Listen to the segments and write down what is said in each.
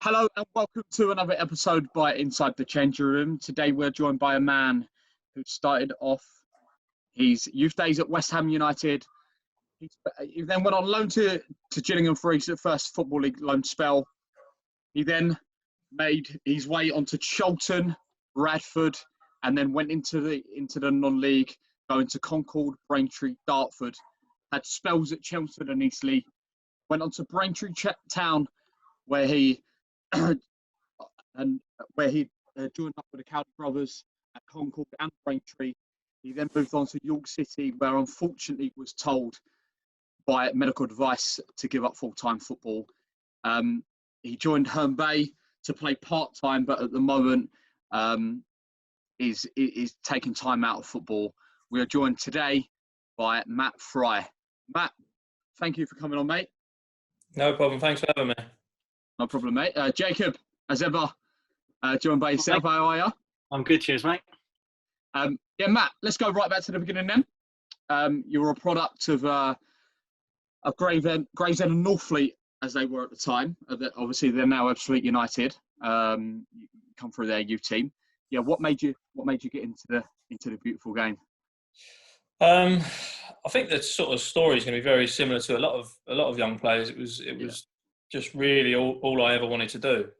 Hello and welcome to another episode by Inside the Changing Room. Today we're joined by a man who started off his youth days at West Ham United. He then went on loan to Gillingham for his first Football League loan spell. He then made his way onto Charlton, Bradford, and then went into the non-league, going to Concord, Braintree, Dartford. Had spells at Chelmsford and Eastleigh. Went on to Braintree Town, where he joined up with the Cowley Brothers at Concord and Braintree. He then moved on to York City, where unfortunately was told by medical advice to give up full-time football. He joined Herne Bay to play part-time, but at the moment is taking time out of football. We are joined today by Matt Fry. Matt, thank you for coming on, mate. No problem. Thanks for having me. No problem, mate. Jacob, as ever, joined by yourself. How are you? I'm good, cheers, mate. Matt, let's go right back to the beginning then. You were a product of Gravesend and Northfleet, as they were at the time. Obviously, they're now Ebbsfleet United. You come through their youth team. Yeah, what made you get into the beautiful game? I think the sort of story is going to be very similar to a lot of young players. It was just really all I ever wanted to do.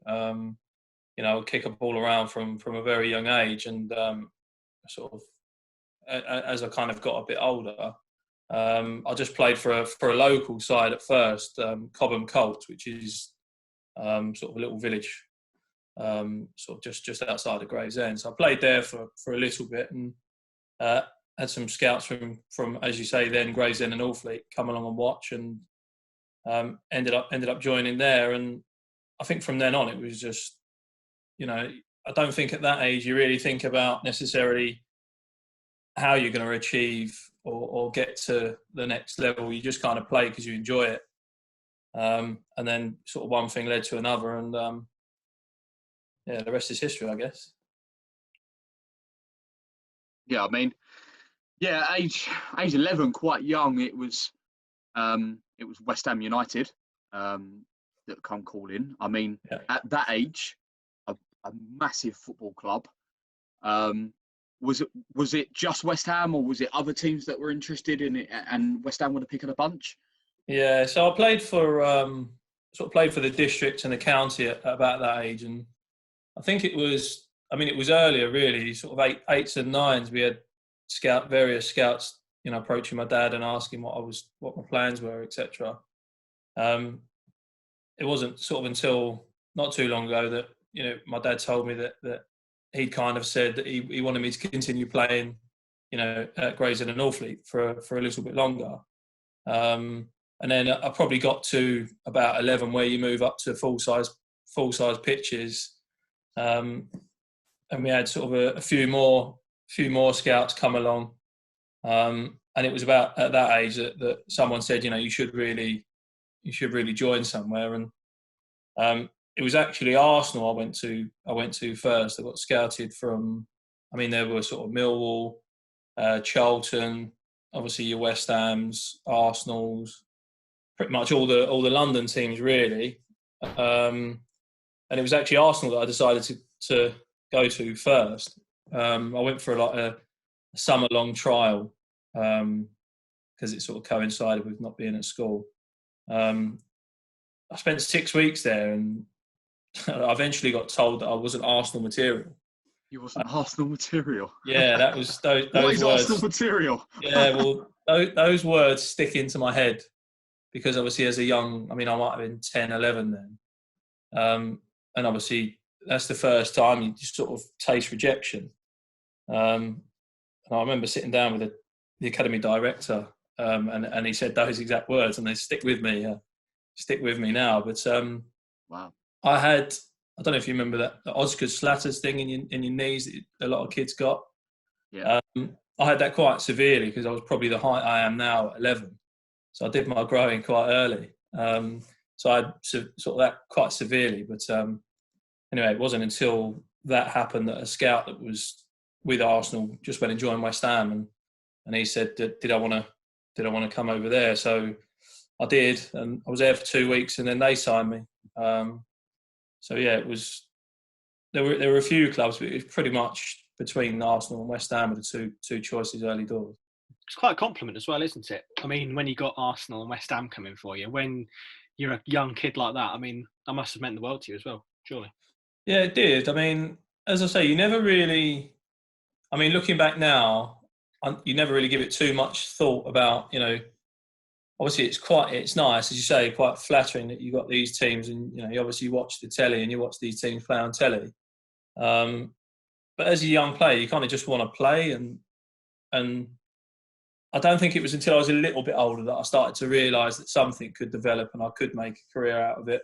Kick a ball around from a very young age, and sort of as I kind of got a bit older, I just played for a local side at first, Cobham Colts, which is sort of a little village, sort of just outside of Gravesend. So I played there for a little bit, and had some scouts from as you say then Gravesend and Northfleet come along and watch, and ended up joining there. And I think from then on it was just, I don't think at that age you really think about necessarily how you're going to achieve or get to the next level. You just kind of play because you enjoy it, and then sort of one thing led to another, and the rest is history, I guess. Yeah, I mean, age 11, quite young. It was West Ham United that come calling. I mean, At that age, a massive football club. Was it just West Ham, or was it other teams that were interested in it, and West Ham were the pick of the bunch? Yeah, so I played for the district and the county at about that age, and I think it was earlier really, sort of eights and nines. We had various scouts, approaching my dad and asking what my plans were, etc. It wasn't sort of until not too long ago that my dad told me that he'd kind of said that he wanted me to continue playing, at Gravesend and Northfleet for a little bit longer. And then I probably got to about 11, where you move up to full size pitches, and we had sort of a few more scouts come along, and it was about at that age that someone said, you should really join somewhere. And it was actually Arsenal I went to first. I got scouted from, there were sort of Millwall, Charlton, obviously your West Hams, Arsenals, pretty much all the London teams really. And it was actually Arsenal that I decided to go to first. I went for a summer-long trial because it sort of coincided with not being at school. I spent 6 weeks there, and I eventually got told that I wasn't Arsenal material. You wasn't Arsenal material? Yeah, that was those what is words. Arsenal material? Yeah, well, those words stick into my head because obviously as a young, I might have been 10, 11 then. And obviously that's the first time you just sort of taste rejection. And I remember sitting down with the academy director, and he said those exact words, and they stick with me now. But wow. I don't know if you remember that the Osgood Slatters thing in your knees that a lot of kids got. Yeah. I had that quite severely because I was probably the height I am now at 11. So I did my growing quite early. So I had sort of that quite severely. But anyway, it wasn't until that happened that a scout that was with Arsenal just went and joined West Ham, and he said, did I want to come over there? So I did, and I was there for 2 weeks, and then they signed me. So yeah, it was. There were a few clubs, but it was pretty much between Arsenal and West Ham were the two choices early doors. It's quite a compliment as well, isn't it? I mean, when you got Arsenal and West Ham coming for you, when you're a young kid like that, I mean, that must have meant the world to you as well, surely. Yeah, it did. I mean, as I say, you never really. I mean, looking back now, you never really give it too much thought about, obviously it's nice, as you say, quite flattering that you got these teams and, you obviously watch the telly and you watch these teams play on telly. But as a young player, you kind of just want to play and I don't think it was until I was a little bit older that I started to realise that something could develop and I could make a career out of it.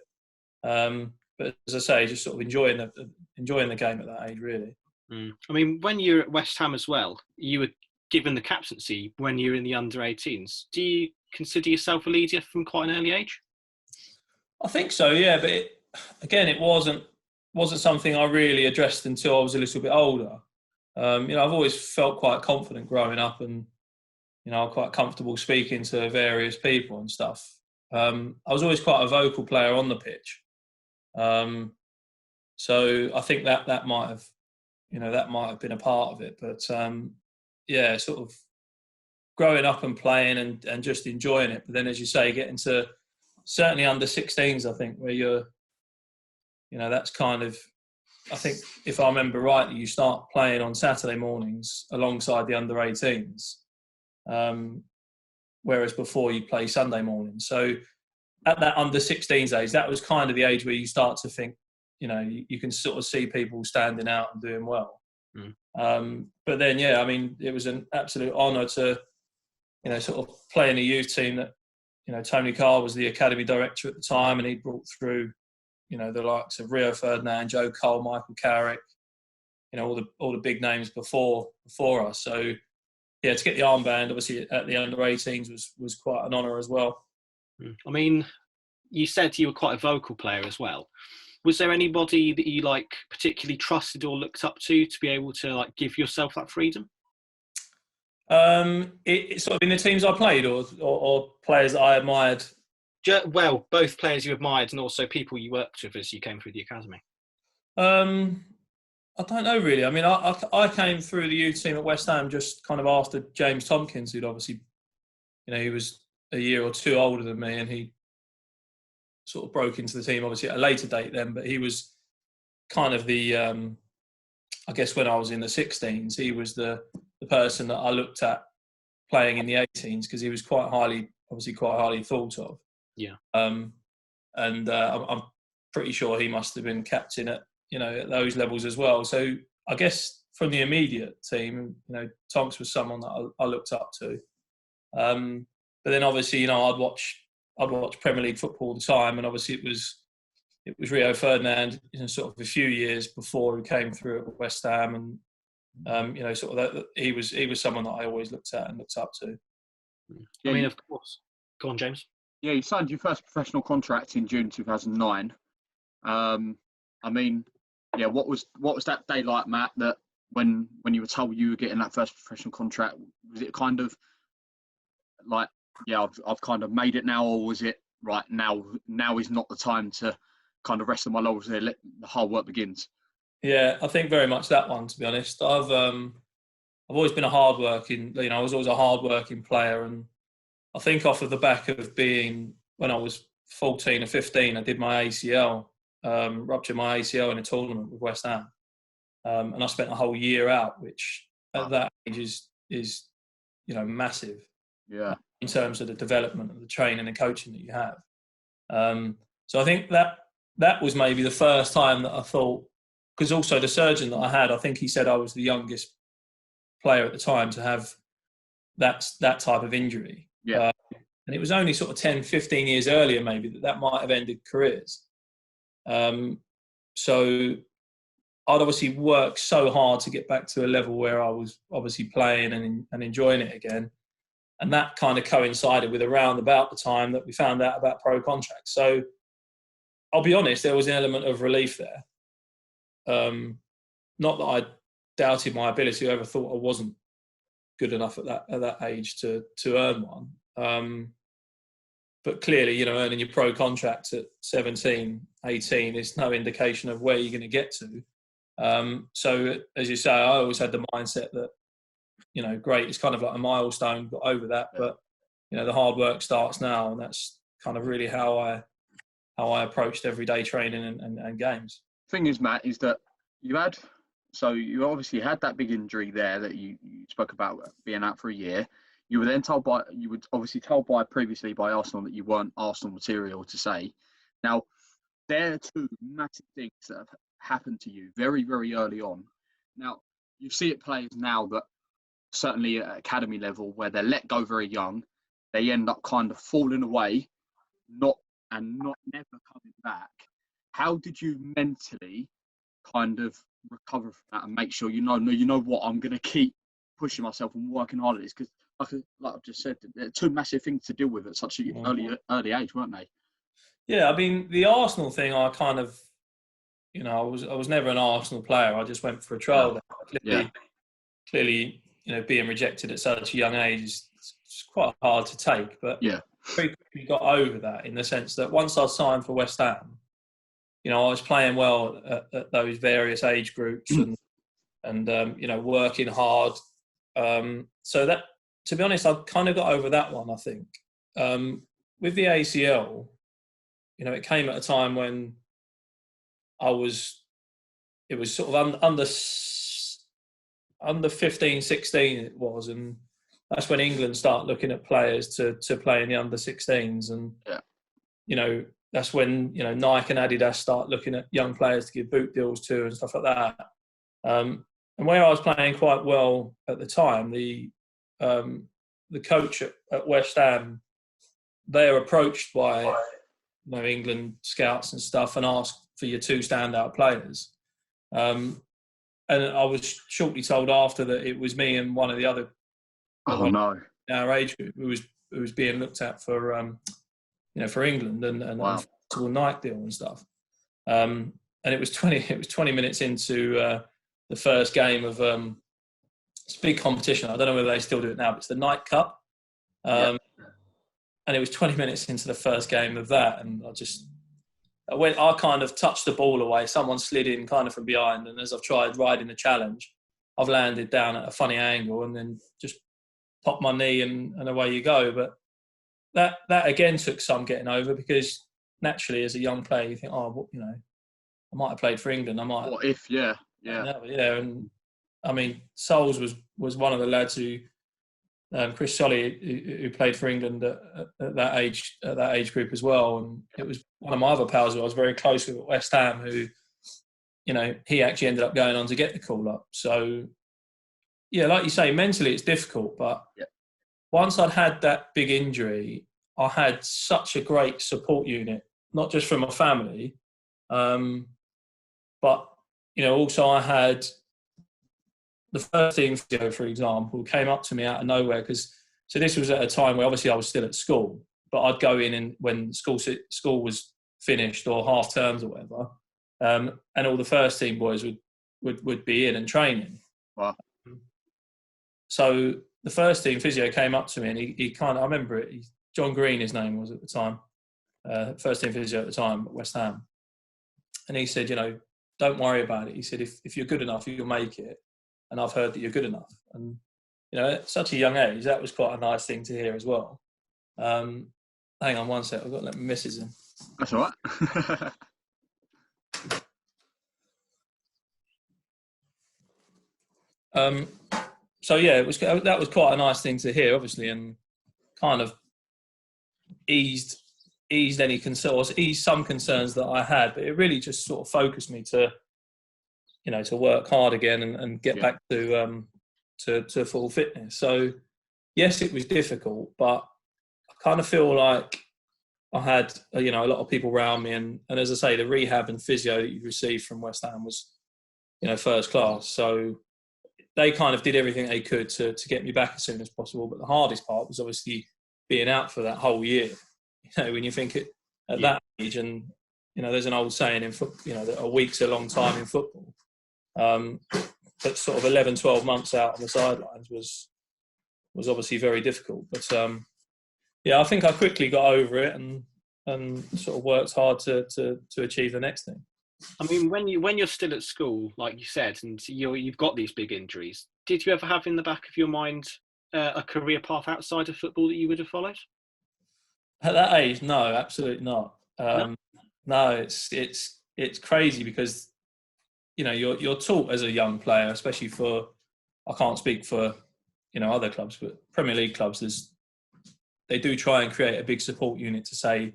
But as I say, just sort of enjoying the game at that age, really. I mean, when you're at West Ham as well, you were given the captaincy when you were in the under-18s. Do you consider yourself a leader from quite an early age? I think so, yeah. But it wasn't something I really addressed until I was a little bit older. I've always felt quite confident growing up, and I'm quite comfortable speaking to various people and stuff. I was always quite a vocal player on the pitch, so I think that might have. That might have been a part of it. But, sort of growing up and playing and just enjoying it. But then, as you say, getting to certainly under 16s, I think, where you're, that's kind of, I think, if I remember rightly, you start playing on Saturday mornings alongside the under 18s, whereas before you play Sunday mornings. So at that under 16s age, that was kind of the age where you start to think, you can sort of see people standing out and doing well. But then, it was an absolute honour to, sort of play in a youth team that, Tony Carr was the academy director at the time, and he brought through, the likes of Rio Ferdinand, Joe Cole, Michael Carrick, all the big names before us. So, yeah, to get the armband, obviously at the under 18s was quite an honour as well. I mean, you said you were quite a vocal player as well. Was there anybody that you particularly trusted or looked up to be able to give yourself that freedom? It's sort of in the teams I played, or players that I admired. Well, both players you admired and also people you worked with as you came through the academy. I don't know really. I mean, I came through the youth team at West Ham just kind of after James Tompkins, who'd obviously, he was a year or two older than me, and he sort of broke into the team obviously at a later date then, but he was kind of the I guess when I was in the 16s, he was the person that I looked at playing in the 18s, because he was quite highly thought of. Yeah. I'm pretty sure he must have been captain at those levels as well. So I guess from the immediate team, Tonks was someone that I looked up to. But then obviously, I'd watch Premier League football all the time, and obviously it was Rio Ferdinand, sort of a few years before he came through at West Ham, and sort of that he was someone that I always looked at and looked up to. I mean, of course. Go on, James. Yeah, you signed your first professional contract in June 2009. I mean, yeah, what was that day like, Matt? That when you were told you were getting that first professional contract, was it kind of like, yeah, I've kind of made it now, or was it right now is not the time to kind of rest on my laurels here, let the hard work begins? Yeah, I think very much that one, to be honest. I've always been I was always a hard-working player, and I think off of the back of being, when I was 14 or 15, I did my ACL, ruptured my ACL in a tournament with West Ham, and I spent a whole year out, which at that age is massive. Yeah. In terms of the development of the training and coaching that you have. So I think that was maybe the first time that I thought, because also the surgeon that I had, I think he said I was the youngest player at the time to have that type of injury. Yeah. And it was only sort of 10, 15 years earlier maybe that might have ended careers. So I'd obviously worked so hard to get back to a level where I was obviously playing and enjoying it again. And that kind of coincided with around about the time that we found out about pro contracts. So I'll be honest, there was an element of relief there. Not that I doubted my ability, or ever thought I wasn't good enough at that age to earn one. but clearly, you know, earning your pro contract at 17, 18 is no indication of where you're going to get to. So, as you say, I always had the mindset that, you know, great, it's kind of like a milestone, got over that, but, you know, the hard work starts now, and that's kind of really how I approached everyday training and games. Thing is, Matt, is that you obviously had that big injury there that you spoke about being out for a year. You were then told previously by Arsenal that you weren't Arsenal material to say. Now, there are two massive things that have happened to you very, very early on. Now, you see it players now that certainly at academy level where they're let go very young, they end up kind of falling away, not never coming back. How did you mentally kind of recover from that and make sure you know what, I'm going to keep pushing myself and working hard at this? Because like I've just said, there are two massive things to deal with at such an early age, weren't they? Yeah, I mean, the Arsenal thing, I kind of, you know, I was never an Arsenal player. I just went for a trial. Clearly, you know, being rejected at such a young age is quite hard to take. But very quickly got over that in the sense that once I signed for West Ham, you know, I was playing well at those various age groups and you know, working hard. So that, to be honest, I kind of got over that one, I think. With the ACL, you know, it came at a time when it was sort of under 15, 16 it was, and that's when England start looking at players to play in the under 16s, and you know, that's when, you know, Nike and Adidas start looking at young players to give boot deals to and stuff like that. And where I was playing quite well at the time, the coach at West Ham, they're approached by, you know, England scouts and stuff and asked for your two standout players. And I was shortly told after that it was me and one of the other in our age group who was being looked at for you know, for England and for a Nike deal and stuff. And it was 20 minutes into the first game of it's a big competition. I don't know whether they still do it now, but it's the Nike Cup. And it was 20 minutes into the first game of that, and I kind of touched the ball away. Someone slid in kind of from behind, and as I've tried riding the challenge, I've landed down at a funny angle and then just popped my knee and away you go. But that again took some getting over, because naturally as a young player you think, oh, well, you know, I might have played for England. I might. What if? Yeah. And I mean, Souls was one of the lads who. Chris Solly, who played for England at that age group as well, and it was one of my other pals who I was very close with at West Ham, who, you know, he actually ended up going on to get the call up. So, yeah, like you say, mentally it's difficult, but once I'd had that big injury, I had such a great support unit, not just from my family, but, you know, also I had the first team physio, for example, came up to me out of nowhere, so this was at a time where obviously I was still at school, but I'd go in and when school was finished or half terms or whatever, and all the first team boys would be in and training. Wow. So the first team physio came up to me and he kind of, I remember it, John Green, his name was at the time, first team physio at the time at West Ham, and he said, you know, don't worry about it. He said, if you're good enough, you'll make it. And I've heard that you're good enough. And, you know, at such a young age, that was quite a nice thing to hear as well. Hang on one sec, I've got to let my missus in. That's all right. So, yeah, that was quite a nice thing to hear, obviously, and kind of eased any concerns, eased some concerns that I had, but it really just sort of focused me to, you know, to work hard again and get back to full fitness. So, yes, it was difficult, but I kind of feel like I had, you know, a lot of people around me, and as I say, the rehab and physio that you received from West Ham was, you know, first class. So they kind of did everything they could to get me back as soon as possible. But the hardest part was obviously being out for that whole year. You know, when you think at that age, and, you know, there's an old saying in football, you know, that a week's a long time in football. But sort of 11, 12 months out on the sidelines was obviously very difficult. But yeah, I think I quickly got over it and sort of worked hard to achieve the next thing. I mean, when you're still at school, like you said, and you've got these big injuries, did you ever have in the back of your mind a career path outside of football that you would have followed? At that age, no, absolutely not. No, it's crazy because you're taught as a young player, especially for, I can't speak for other clubs, but Premier League clubs, they do try and create a big support unit to say,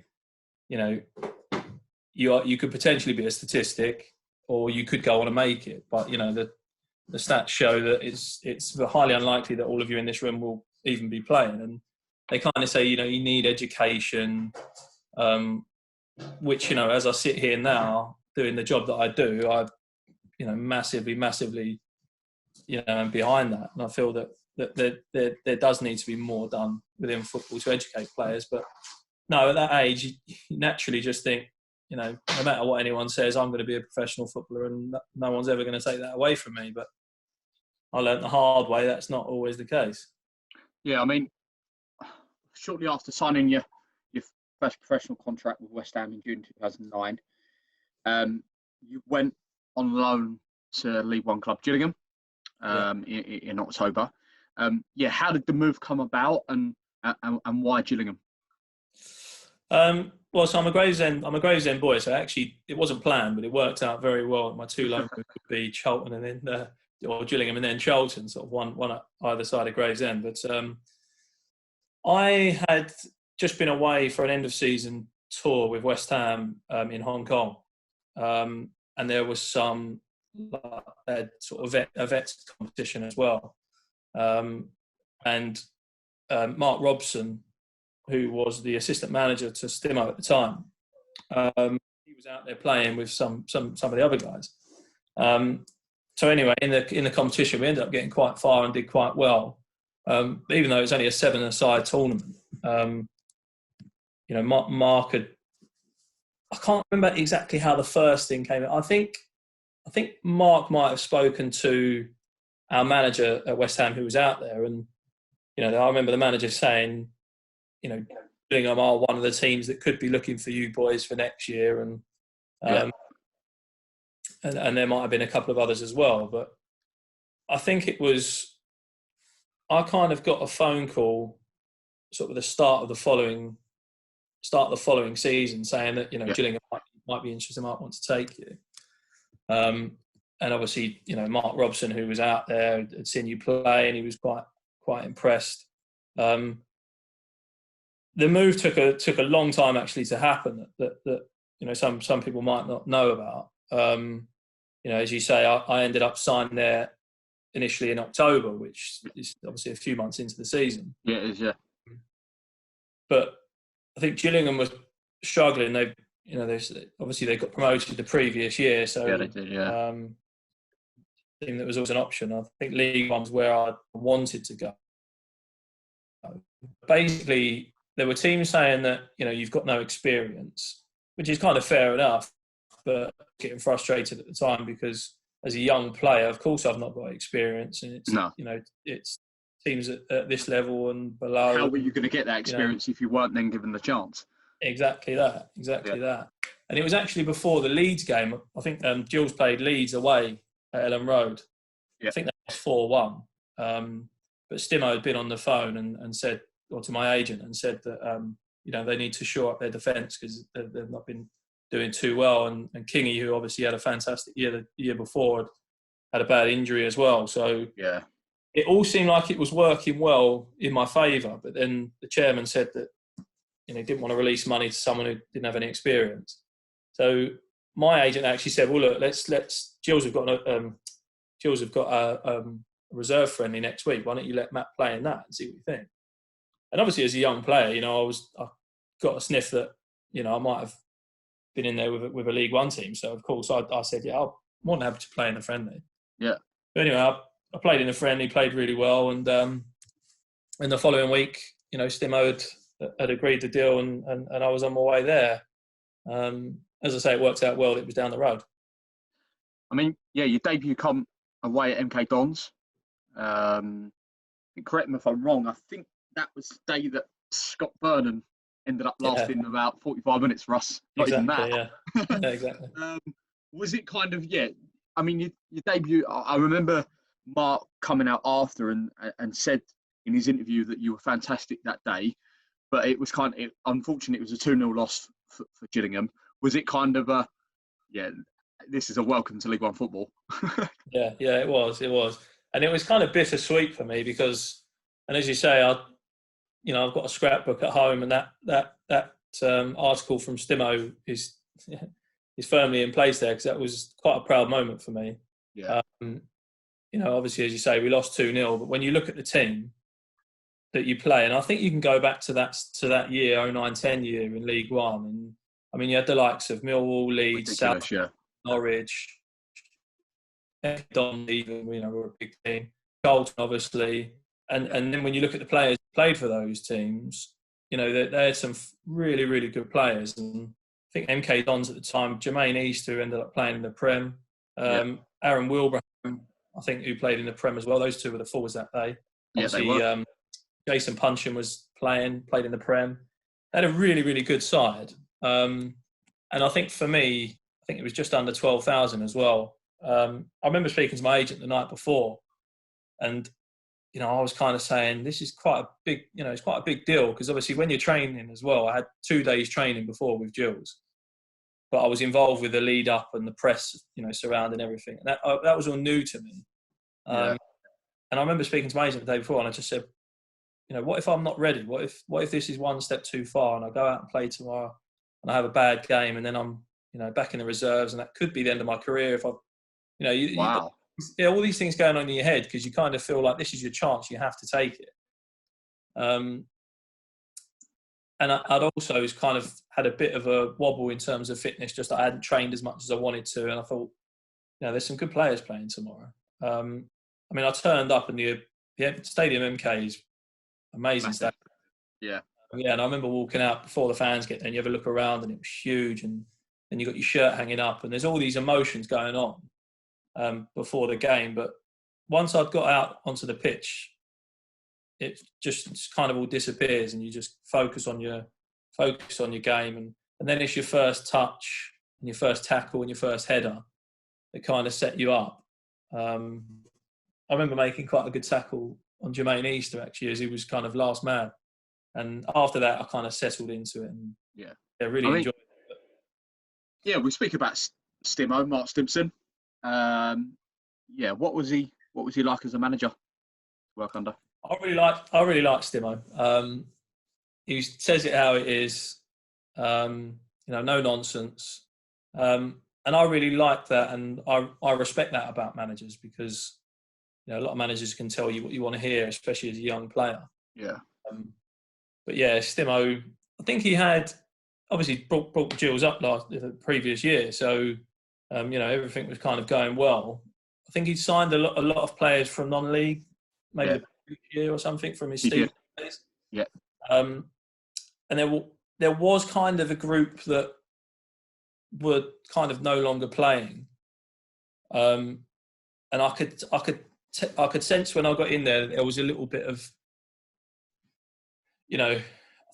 you could potentially be a statistic, or you could go on and make it. But the stats show that it's highly unlikely that all of you in this room will even be playing. And they kind of say, you need education, which as I sit here now doing the job that I do, I massively am behind that, and I feel that there does need to be more done within football to educate players. But no, at that age, you naturally just think, no matter what anyone says, I'm going to be a professional footballer, and no one's ever going to take that away from me. But I learnt the hard way that's not always the case. Yeah, I mean, shortly after signing your first professional contract with West Ham in June 2009, you went on loan to League One club Gillingham in October. How did the move come about, and why Gillingham? Well, so I'm a Gravesend boy, so actually it wasn't planned, but it worked out very well. My two loan moves would be Charlton and then or Gillingham and then Charlton, sort of one at either side of Gravesend. But I had just been away for an end of season tour with West Ham in Hong Kong, and there was some sort of a vets competition as well, and Mark Robson, who was the assistant manager to Stimo at the time, he was out there playing with some of the other guys. So anyway, in the competition, we ended up getting quite far and did quite well, even though it was only a 7-a-side tournament. Mark had, I can't remember exactly how the first thing came out. I think Mark might have spoken to our manager at West Ham who was out there, and I remember the manager saying, Gillingham are one of the teams that could be looking for you boys for next year, and there might have been a couple of others as well. But I think I kind of got a phone call sort of the start of the following season saying that Gillingham might be interested, might want to take you. And obviously, Mark Robson, who was out there, had seen you play, and he was quite impressed. The move took a long time actually to happen. That some people might not know about. As you say, I ended up signing there initially in October, which is obviously a few months into the season. Yeah, it is. Yeah. But I think Gillingham was struggling. They got promoted the previous year, so yeah, they did. Yeah. Thing that was always an option. I think League One was where I wanted to go. Basically, there were teams saying that you've got no experience, which is kind of fair enough, but getting frustrated at the time because as a young player, of course, I've not got experience, and it's teams at this level and below. How were you going to get that experience if you weren't then given the chance? Exactly that. And it was actually before the Leeds game. I think Gills played Leeds away at Ellen Road. Yeah. I think that was 4-1. But Stimo had been on the phone and said, or to my agent, and said that they need to shore up their defence because they've not been doing too well. And Kingy, who obviously had a fantastic year the year before, had a bad injury as well. So yeah, it all seemed like it was working well in my favour. But then the chairman said that he didn't want to release money to someone who didn't have any experience. So my agent actually said, "Well, look, let's Gills have got a reserve friendly next week. Why don't you let Matt play in that and see what you think?" And obviously, as a young player, I got a sniff that I might have been in there with a League One team. So of course, I said, "Yeah, I'm more than happy to play in the friendly." Yeah. But anyway, I played in the friendly, played really well, and in the following week, Stimo had agreed the deal, and I was on my way there. As I say, it worked out well. It was down the road. I mean, yeah, your debut come away at MK Dons. Correct me if I'm wrong. I think that was the day that Scott Burnham ended up lasting about 45 minutes for us. Not even that. Yeah, exactly. Was it kind of, I mean, your debut, I remember Mark coming out after and said in his interview that you were fantastic that day, but it was unfortunately, it was a 2-0 loss for Gillingham. Was it kind of this is a welcome to League One football? Yeah, it was. And it was kind of bittersweet for me because, and as you say, I've got a scrapbook at home, and that article from Stimo is firmly in place there because that was quite a proud moment for me. Yeah. Obviously, as you say, we lost 2-0, but when you look at the team that you play, and I think you can go back to that year, 09-10 year in League One, and I mean, you had the likes of Millwall, Leeds, South, Norwich, Don, even, were a big team. Charlton, obviously, and then when you look at the players who played for those teams, they had some really, really good players. And I think MK Dons at the time, Jermaine East, who ended up playing in the Prem, Aaron Wilbraham, I think, who played in the Prem as well. Those two were the forwards that day. Obviously, they were. Jason Puncheon played in the Prem. They had a really, really good side. And I think for me, it was just under 12,000 as well. I remember speaking to my agent the night before, and I was kind of saying this is quite a big, it's quite a big deal because obviously when you're training as well, I had 2 days training before with Jules, but I was involved with the lead up and the press, surrounding everything. And that was all new to me. And I remember speaking to my agent the day before, and I just said, what if I'm not ready? What if this is one step too far and I go out and play tomorrow and I have a bad game and then I'm, back in the reserves and that could be the end of my career if I, wow. All these things going on in your head because you kind of feel like this is your chance, you have to take it. And I'd also kind of had a bit of a wobble in terms of fitness, just I hadn't trained as much as I wanted to, and I thought, there's some good players playing tomorrow. I turned up and the Stadium MK is amazing stadium. Yeah. And I remember walking out before the fans get there and you have a look around and it was huge, and then you got your shirt hanging up and there's all these emotions going on before the game. But once I'd got out onto the pitch, it just kind of all disappears and you just focus on your game, and then it's your first touch and your first tackle and your first header that kind of set you up. I remember making quite a good tackle on Jermaine Easter actually as he was kind of last man, and after that I kind of settled into it and really enjoyed it. Yeah, we speak about Stimo, Mark Stimson. What was he like as a manager to work under? I really like Stimo. He says it how it is. No nonsense. And I really like that, and I respect that about managers because a lot of managers can tell you what you want to hear, especially as a young player. Yeah. But Stimo, I think he had obviously brought Jules up the previous year, so everything was kind of going well. I think he'd signed a lot of players from non-league, maybe the previous year or something from his Steve days. Yeah. And there was kind of a group that were kind of no longer playing, and I could sense when I got in there was a little bit of, I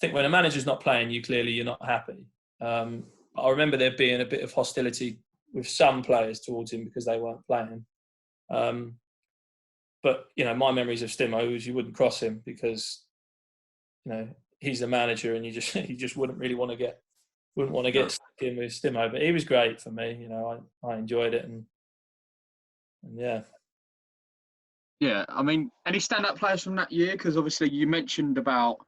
think when a manager's not playing, you're not happy. I remember there being a bit of hostility with some players towards him because they weren't playing. But my memories of Stimo is you wouldn't cross him because, he's the manager and you just wouldn't really want to get stuck in with Stimo. But he was great for me. I enjoyed it and yeah. Yeah, I mean, any standout players from that year? Because obviously you mentioned about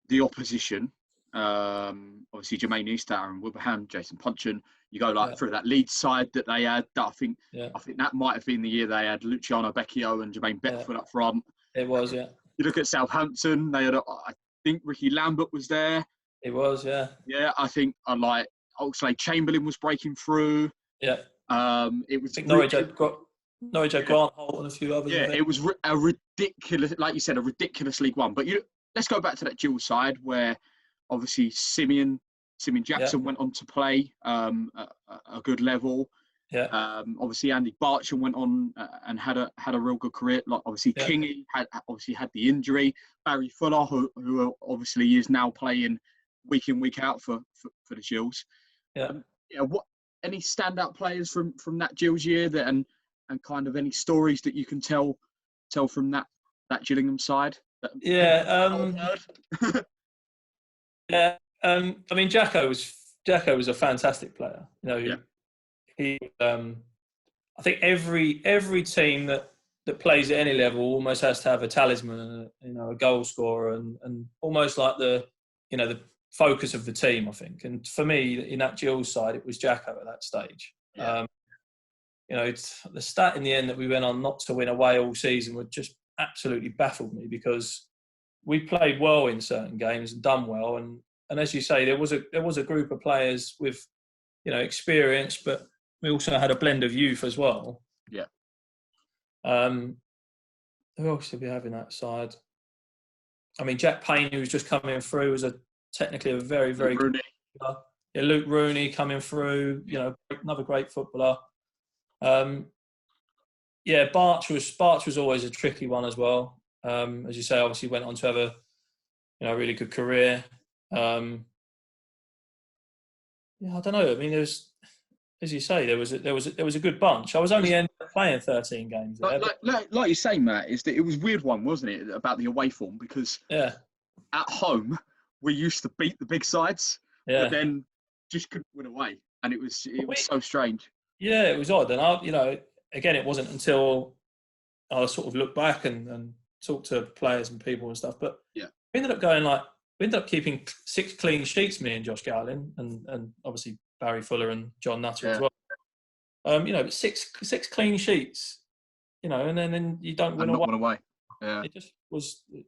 the opposition. Obviously Jermaine Easter and Wilbraham, Jason Puncheon. You go through that Leeds side that they had. I think that might have been the year they had Luciano Becchio and Jermaine Beckford up front. It was, yeah. You look at Southampton. They had, I think Ricky Lambert was there. It was, yeah. Yeah, I think Oxlade-Chamberlain was breaking through. Yeah. It was. I think Norwich had Grant Holt and a few others. Yeah, it was a ridiculous, like you said, a ridiculous League One. But let's go back to that dual side where obviously Simeon Jackson went on to play a good level. Yeah. Obviously, Andy Bartcham went on and had a real good career. Like obviously, Yeah. Kingy had the injury. Barry Fuller, who obviously is now playing week in week out for the Gills. Yeah. What any standout players from that Gills year that and kind of any stories that you can tell from that Gillingham side? Yeah. Yeah. I mean, Jacko was a fantastic player. You know, Yeah. he I think every team that plays at any level almost has to have a talisman and a goal scorer and almost like the focus of the team, I think. And for me, in that Gills side, it was Jacko at that stage. Yeah. It's the stat in the end that we went on not to win away all season would just absolutely baffled me, because we played well in certain games and done well, and as you say, there was a group of players with experience, but we also had a blend of youth as well. Yeah. Who else did we have in that side? I mean, Jack Payne, who was just coming through, was technically a very, very good footballer. Yeah, Luke Rooney coming through, another great footballer. Yeah, Barch was always a tricky one as well. As you say, obviously went on to have a really good career. Yeah, I don't know. I mean, as you say, there was a good bunch. I was only ended up playing 13 games there. Like you say, Matt, is that it was a weird one, wasn't it, about the away form? Because at home we used to beat the big sides, but then just couldn't win away, and it was so strange. Yeah, it was odd, and again, it wasn't until I sort of looked back and talked to players and people and stuff. But we ended up keeping 6 clean sheets, me and Josh Gowlin, and obviously Barry Fuller and John Nutter as well. 6 clean sheets, and then you don't win away. Yeah, it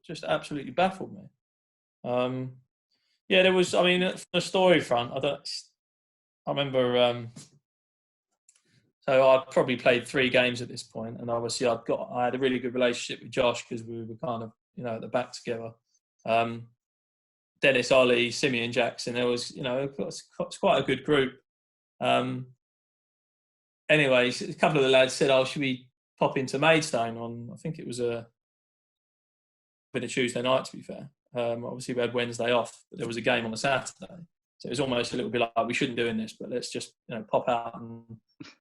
just absolutely baffled me. There was. I mean, from the story front, I remember. So I'd probably played 3 games at this point, and obviously I had a really good relationship with Josh because we were kind of at the back together. Dennis, Ollie, Simeon Jackson. There was it's quite a good group. Anyway, a couple of the lads said, "Oh, should we pop into Maidstone on?" I think it was a bit of Tuesday night, to be fair. Obviously we had Wednesday off, but there was a game on a Saturday. So it was almost a little bit like, we shouldn't be doing this, but let's just pop out and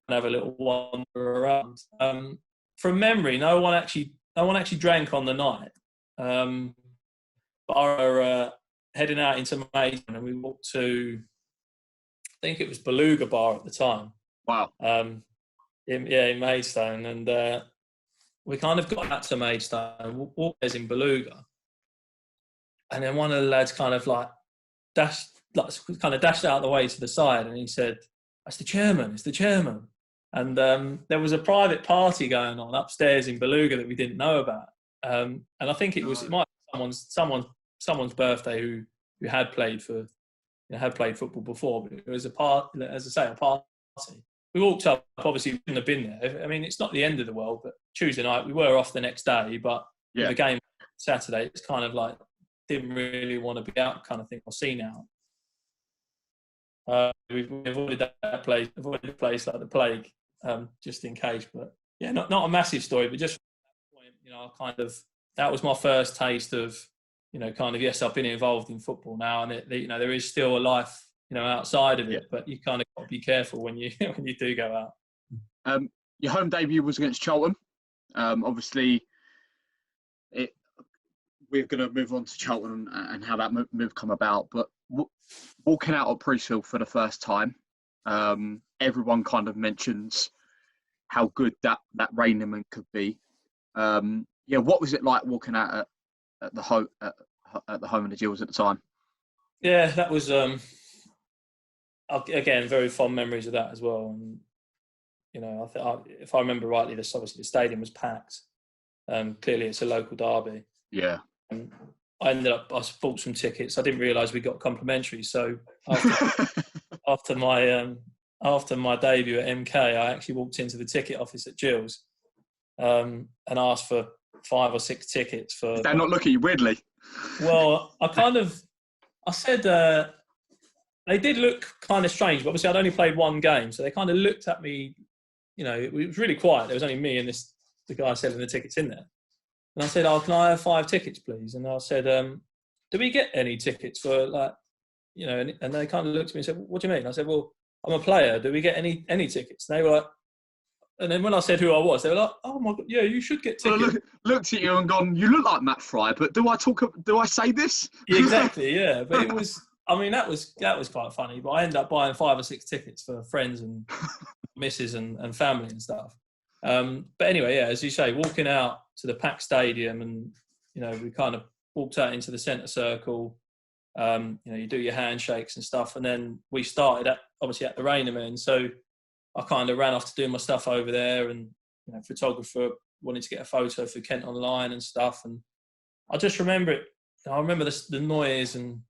have a little wander around. From memory, no one actually drank on the night. But we were heading out into Maidstone, and we walked to, I think it was Beluga Bar at the time. Wow. In Maidstone, and we kind of got out to Maidstone, walked in Beluga, and then one of the lads kind of dashed out the way to the side, and he said, "It's the chairman." And there was a private party going on upstairs in Beluga that we didn't know about. And I think it might be someone's birthday who had played football before, but it was a party. We walked up, obviously we wouldn't have been there. I mean, it's not the end of the world, but Tuesday night we were off the next day, but the game Saturday, it's kind of like didn't really want to be out kind of thing, or seen out. We've avoided the place like the plague, just in case. But yeah, not a massive story, but just that was my first taste of yes, I've been involved in football now, and there is still a life outside of it, but you kind of got to be careful when you do go out. Your home debut was against Charlton. Obviously, we're going to move on to Charlton and how that move come about. But walking out at Priestfield for the first time, everyone kind of mentions how good that Rainham could be. What was it like walking out at the home of the Gills at the time? Yeah, that was again very fond memories of that as well. And if I remember rightly, obviously the stadium was packed. Clearly, it's a local derby. Yeah. I bought some tickets. I didn't realise we got complimentary. So after my debut at MK, I actually walked into the ticket office at Gills and asked for 5 or 6 tickets. Did they not look at you weirdly? Well, I said they did look kind of strange, but obviously I'd only played 1 game, so they kind of looked at me it was really quiet. There was only me and the guy selling the tickets in there. And I said, "Oh, can I have 5 tickets, please?" And I said, "Do we get any tickets for like, And they kind of looked at me and said, "What do you mean?" I said, "Well, I'm a player. Do we get any tickets?" And they were like, and then when I said who I was, they were like, "Oh my God, yeah, you should get tickets." Well, looked at you and gone, "You look like Matt Fry, but do I say this?" Yeah, exactly, yeah. But it was, that was quite funny. But I ended up buying 5 or 6 tickets for friends and missus and family and stuff. But anyway, yeah, as you say, walking out to the packed stadium, and we kind of walked out into the centre circle. You do your handshakes and stuff, and then we started obviously at the Rainham, so I kind of ran off to do my stuff over there, and photographer wanted to get a photo for Kent Online and stuff, and I just remember it. I remember the noise, and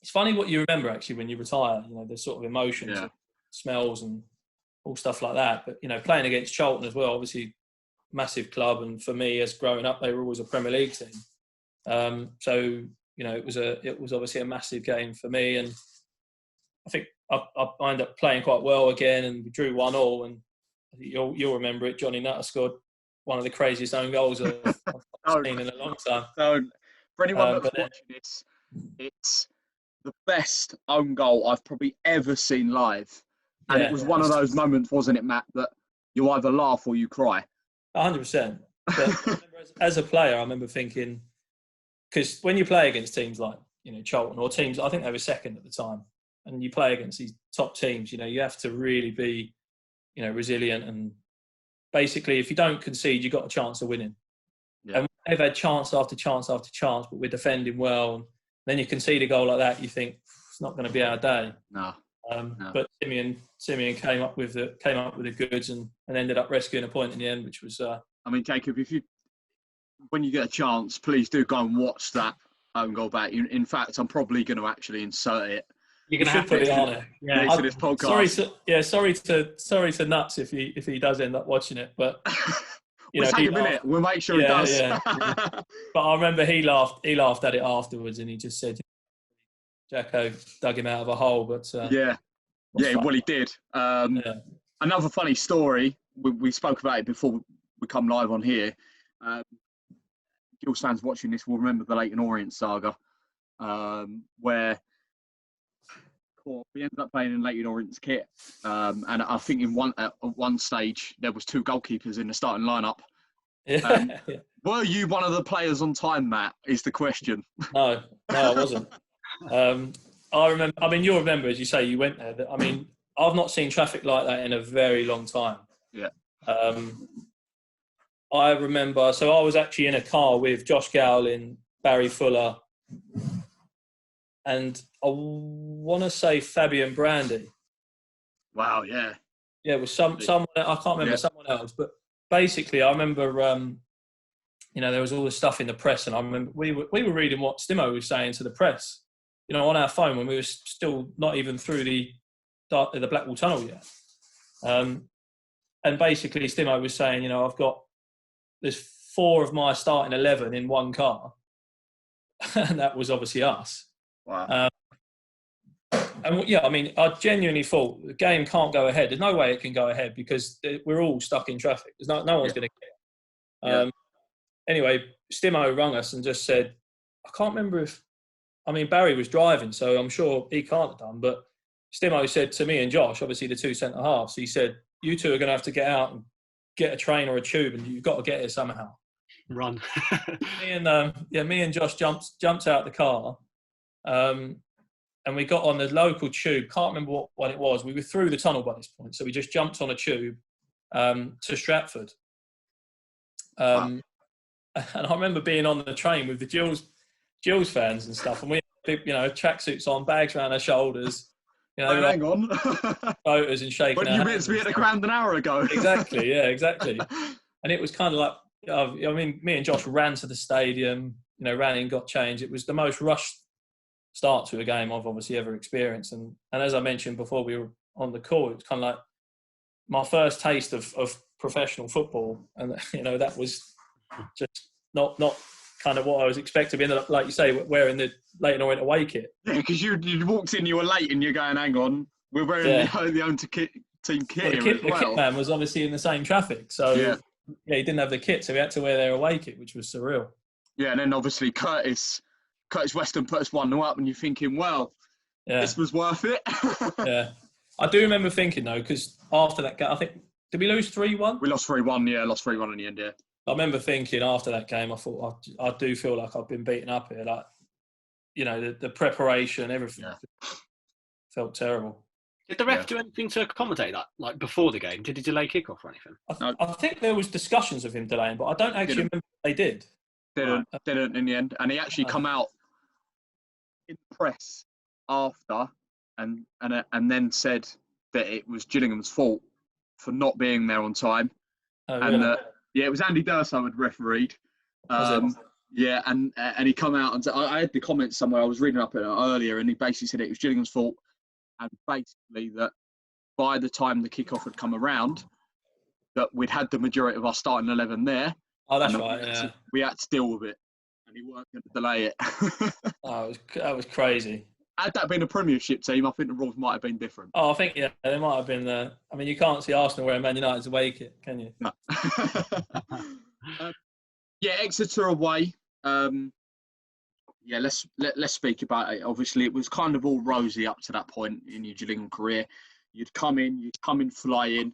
it's funny what you remember actually when you retire. The sort of emotions, and smells, and all stuff like that. But playing against Charlton as well, obviously massive club, and for me, as growing up, they were always a Premier League team. So it was obviously a massive game for me, and I think I ended up playing quite well again, and we drew 1-1. And I think you'll remember it. Johnny Nutter scored one of the craziest own goals I've seen in a long time. So for anyone that's watching this, it's the best own goal I've probably ever seen live, and it was one of those moments, wasn't it, Matt, that you either laugh or you cry. 100%. But as a player, I remember thinking, because when you play against teams like Charlton, or teams, I think they were second at the time, and you play against these top teams, you have to really be, resilient, and basically, if you don't concede, you've got a chance of winning. Yeah. And they've had chance after chance after chance, but we're defending well, and then you concede a goal like that, you think it's not going to be our day. No. No. But Simeon came up with the goods, and ended up rescuing a point in the end, which was. Jacob, when you get a chance, please do go and watch that own goal back. In fact, I'm probably going to actually insert it. You're going to have to put it on it. Yeah. To this podcast. Sorry to Nuts if he does end up watching it, but we'll take a minute. We'll make sure he does. Yeah. But I remember he laughed at it afterwards, and he just said, "Jacko dug him out of a hole." But well, he did. Another funny story. We spoke about it before we come live on here. Gills fans watching this will remember the Leyton Orient saga, where we ended up playing in Leyton Orient's kit, and I think at one stage there was 2 goalkeepers in the starting lineup. Were you one of the players on time, Matt? Is the question. No, I wasn't. I remember. You'll remember, as you say, you went there. I've not seen traffic like that in a very long time. Yeah. I remember, so I was actually in a car with Josh Gowlin, Barry Fuller, and I want to say Fabian Brandy. Wow, yeah. Yeah, it was someone, I can't remember, someone else. But basically, I remember, there was all this stuff in the press, and I remember we were reading what Stimo was saying to the press, on our phone when we were still not even through the Blackwall Tunnel yet. And basically, Stimo was saying, there's 4 of my starting 11 in one car. And that was obviously us. Wow. I genuinely thought the game can't go ahead. There's no way it can go ahead because we're all stuck in traffic. There's no one's going to care. Anyway, Stimo rung us and just said, I can't remember if, Barry was driving, so I'm sure he can't have done, but Stimo said to me and Josh, obviously the 2 centre halves, he said, you 2 are going to have to get out and get a train or a tube, and you've got to get here somehow. Run. me and Josh jumped out the car, and we got on the local tube. Can't remember what it was. We were through the tunnel by this point, so we just jumped on a tube to Stratford. And I remember being on the train with the Gills fans and stuff, and we had, tracksuits on, bags around our shoulders. Hang on. Photos and shaking. When you meant to be at the ground an hour ago. Exactly. And it was kind of like, me and Josh ran to the stadium, ran and got changed. It was the most rushed start to a game I've obviously ever experienced. And as I mentioned before we were on the call, it was kind of like my first taste of professional football. And, that was just not kind of what I was expecting. We ended up, like you say, wearing the Leyton Orient away kit. Yeah, because you walked in, you were late, and you're going, hang on, we're wearing the own kit team kit Well, here as the well. kit man was obviously in the same traffic, so Yeah. he didn't have the kit, so he had to wear their away kit, which was surreal. Yeah, and then obviously Curtis Weston put us 1-0 up, and you're thinking, well, Yeah, this was worth it. yeah. I do remember thinking though, because after that game, I think did we lose 3-1? We lost 3-1. Yeah, lost 3-1 in the end. Yeah. I remember thinking after that game, I thought I do feel like I've been beaten up here. Like, you know, the preparation, everything felt terrible. Did the ref do anything to accommodate that? Like before the game, did he delay kickoff or anything? I think there was discussions of him delaying, but I don't actually remember if they did. Didn't in the end, and he actually come out in the press after, and then said that it was Gillingham's fault for not being there on time. Oh, and really? it was Andy Durso had refereed. Yeah, and he come out and I had the comments somewhere. I was reading up it earlier, and he basically said it was Gillingham's fault, and basically that by the time the kickoff had come around, that we'd had the majority of our starting 11 there. Oh, that's right. Yeah, we had to deal with it, and he weren't going to delay it. That was crazy. Had that been a Premiership team, I think the rules might have been different. Oh, I think there might have been. I mean, you can't see Arsenal wearing Man United's away kit, can you? No. Exeter away. Let's speak about it. Obviously, it was kind of all rosy up to that point in your Gillingham career. You'd come in flying.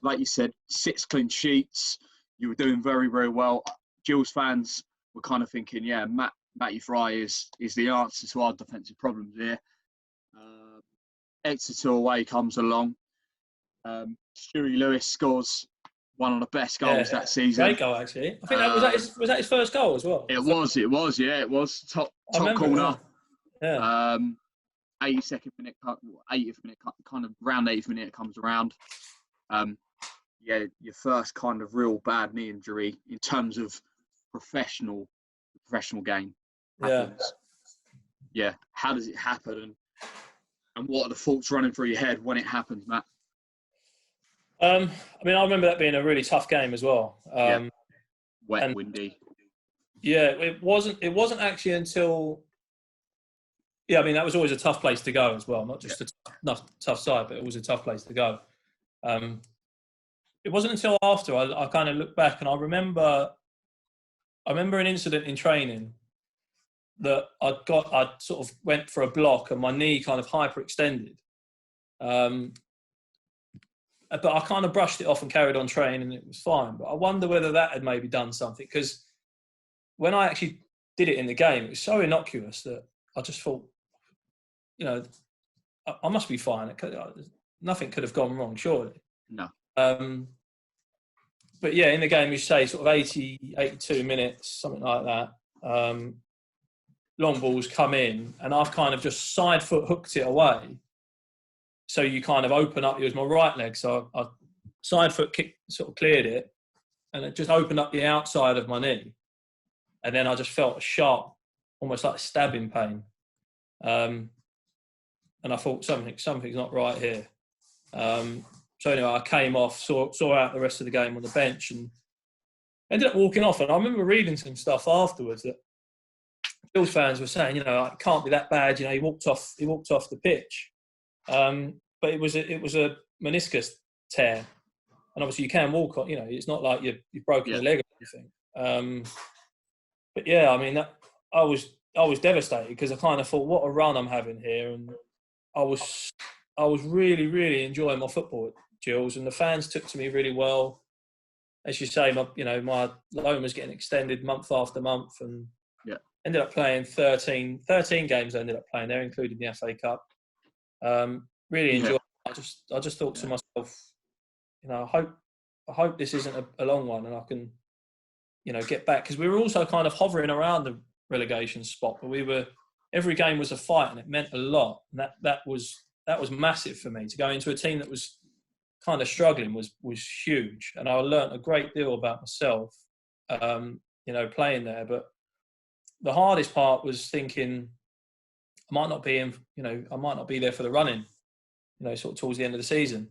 Like you said, 6 clean sheets. You were doing very, very well. Gills fans were kind of thinking, Matty Fry is the answer to our defensive problems here. Exeter away comes along. Stewie Lewis scores one of the best goals that season. Great goal, actually. I think was that his first goal as well? It was. It was top corner. Yeah. 80th minute, kind of around 80th minute it comes around. Your first kind of real bad knee injury in terms of professional game. Happens. Yeah. How does it happen, and what are the thoughts running through your head when it happens, Matt? I mean, I remember that being a really tough game as well. Wet and windy. Yeah, it wasn't actually until. Yeah, I mean that was always a tough place to go as well. Not just a tough side, but it was a tough place to go. It wasn't until after I kind of looked back and I remember an incident in training that I sort of went for a block and my knee kind of hyperextended. But I kind of brushed it off and carried on training and it was fine. But I wonder whether that had maybe done something, because when I actually did it in the game, it was so innocuous that I just thought, I must be fine. Nothing could have gone wrong, surely. No. But yeah, in the game, you say sort of 80, 82 minutes, something like that. Long balls come in and I've kind of just side foot hooked it away. So you kind of open up, it was my right leg. So I side foot kick, sort of cleared it and it just opened up the outside of my knee. And then I just felt a sharp, almost like stabbing pain. And I thought something's not right here. So anyway, I came off, saw out the rest of the game on the bench and ended up walking off. And I remember reading some stuff afterwards that Bills fans were saying, it can't be that bad. He walked off the pitch. But it was a meniscus tear. And obviously you can walk on, it's not like you've broken your leg or anything. But yeah, I mean, I was devastated because I kind of thought, what a run I'm having here. And I was really, really enjoying my football at Gills, and the fans took to me really well. As you say, my loan was getting extended month after month, and ended up playing 13 games. I ended up playing there, including the FA Cup. Really enjoyed it. I just thought to myself, I hope this isn't a long one, and I can, get back, because we were also kind of hovering around the relegation spot, but every game was a fight, and it meant a lot. And that was massive for me. To go into a team that was kind of struggling was huge, and I learnt a great deal about myself, playing there. But the hardest part was thinking I might not be there for the running, sort of towards the end of the season.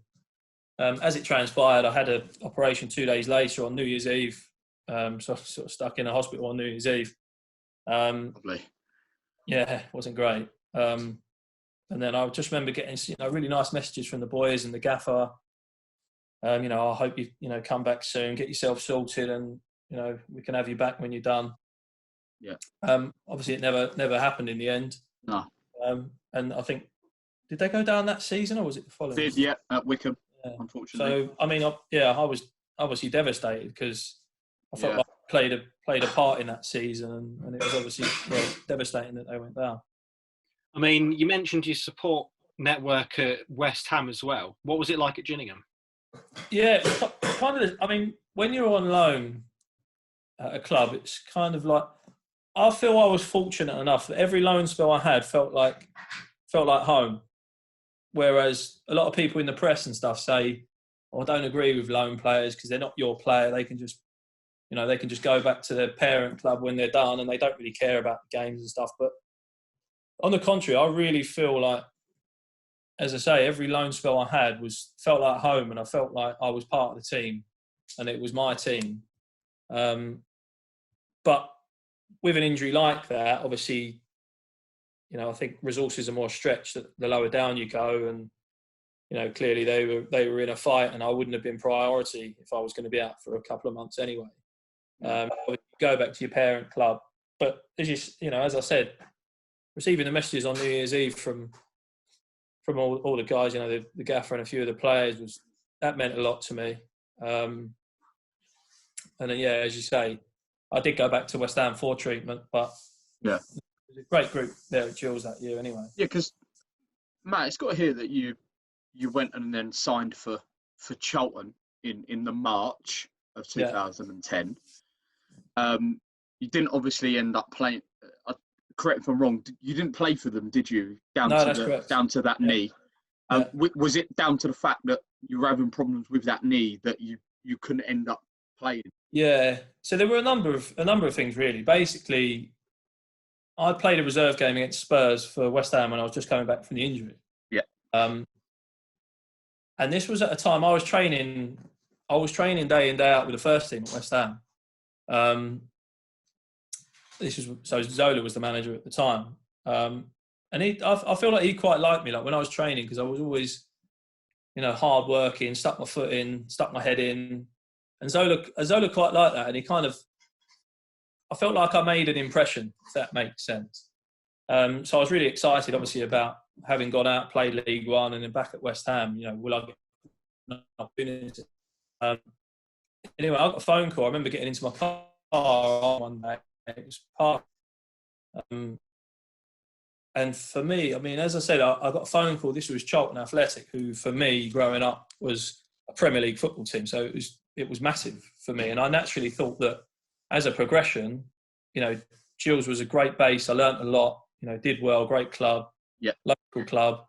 As it transpired, I had an operation 2 days later on New Year's Eve, so I was sort of stuck in a hospital on New Year's Eve. Lovely. Yeah, it wasn't great. And then I just remember getting, really nice messages from the boys and the gaffer, I hope you come back soon, get yourself sorted, and we can have you back when you're done. Yeah. Obviously, it never happened in the end. No. And I think, did they go down that season or was it the following? Did, yeah, at Wickham, unfortunately. So I mean, I was obviously devastated because I felt like I played a part in that season, and it was obviously devastating that they went down. I mean, you mentioned your support network at West Ham as well. What was it like at Gillingham? Yeah, kind of. I mean, when you're on loan at a club, it's kind of like, I feel I was fortunate enough that every loan spell I had felt like home. Whereas a lot of people in the press and stuff say, "Oh, I don't agree with loan players because they're not your player. They can just, they can just go back to their parent club when they're done, and they don't really care about the games and stuff." But on the contrary, I really feel like, as I say, every loan spell I had felt like home, and I felt like I was part of the team, and it was my team. But with an injury like that, obviously, I think resources are more stretched the lower down you go, and clearly they were in a fight, and I wouldn't have been priority if I was going to be out for a couple of months anyway. Go back to your parent club, but as I said, receiving the messages on New Year's Eve from all the guys, the gaffer and a few of the players, that meant a lot to me. And then, as you say, I did go back to West Ham for treatment, but it was a great group there at Gills that year anyway. Yeah, because Matt, it's got to hear that you went and then signed for Charlton in the March of 2010. You didn't obviously end up playing. Correct if I'm wrong. You didn't play for them, did you? That's correct. Down to that knee. Was it down to the fact that you were having problems with that knee that you couldn't end up playing? Yeah. So there were a number of things really. Basically, I played a reserve game against Spurs for West Ham when I was just coming back from the injury. Yeah. And this was at a time I was training day in, day out with the first team at West Ham. So Zola was the manager at the time. And I feel like he quite liked me, like when I was training, because I was always, hard working, stuck my foot in, stuck my head in. And Zola quite liked that. And he I felt like I made an impression, if that makes sense. So I was really excited, obviously, about having gone out, played League One, and then back at West Ham, will I get an opportunity? Anyway, I got a phone call. I remember getting into my car one day. It was part. And for me, I mean, as I said, I got a phone call. This was Charlton Athletic, who for me, growing up, was a Premier League football team. So it was massive for me. And I naturally thought that as a progression, Gills was a great base. I learnt a lot, did well, great club, local club.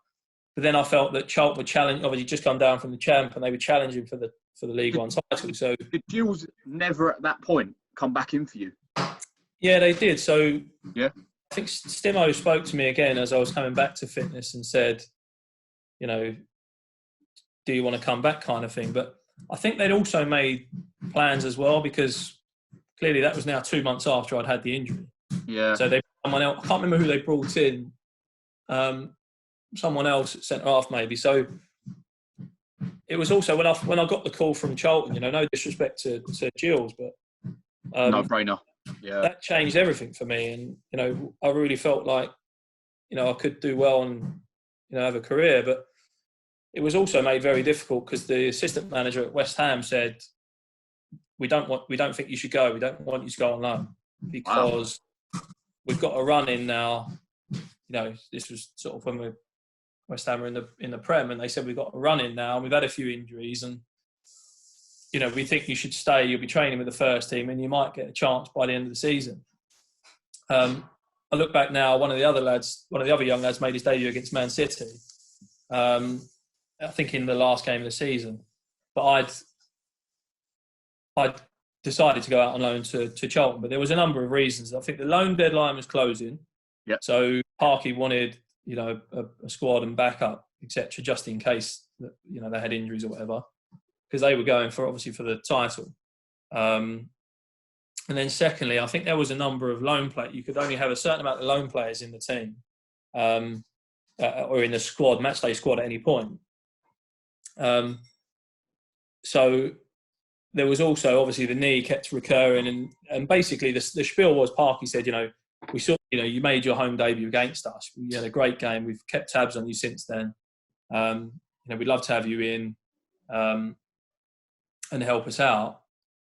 But then I felt that Charlton would challenge, obviously just come down from the champ, and they were challenging for the League One title. So did Gills never at that point come back in for you? Yeah, they did. So I think Stimo spoke to me again as I was coming back to fitness and said, do you want to come back, kind of thing. But I think they'd also made plans as well, because clearly that was now 2 months after I'd had the injury. Yeah. So they someone else. I can't remember who they brought in. Someone else at centre half maybe. So it was also when I got the call from Charlton. No disrespect to Gills, but no brainer. Yeah. That changed everything for me, and I really felt like I could do well and have a career. But it was also made very difficult because the assistant manager at West Ham said, we don't think you should go. We don't want you to go on loan because we've got a run in now. This was sort of when West Ham were in the Prem, and they said we've got a run in now, and we've had a few injuries, and we think you should stay. You'll be training with the first team, and you might get a chance by the end of the season. I look back now. One of the other young lads, made his debut against Man City. I think in the last game of the season, but I'd decided to go out on loan to Charlton, but there was a number of reasons. I think the loan deadline was closing. Yeah. So Parky wanted, a squad and backup, etc., just in case that, they had injuries or whatever, because they were going for the title. And then secondly, I think there was a number of loan players. You could only have a certain amount of loan players in the team, or in the squad, matchday squad at any point. so there was also obviously the knee kept recurring, and basically the spiel was Parky said, we saw, you made your home debut against us. You had a great game. We've kept tabs on you since then. We'd love to have you in and help us out.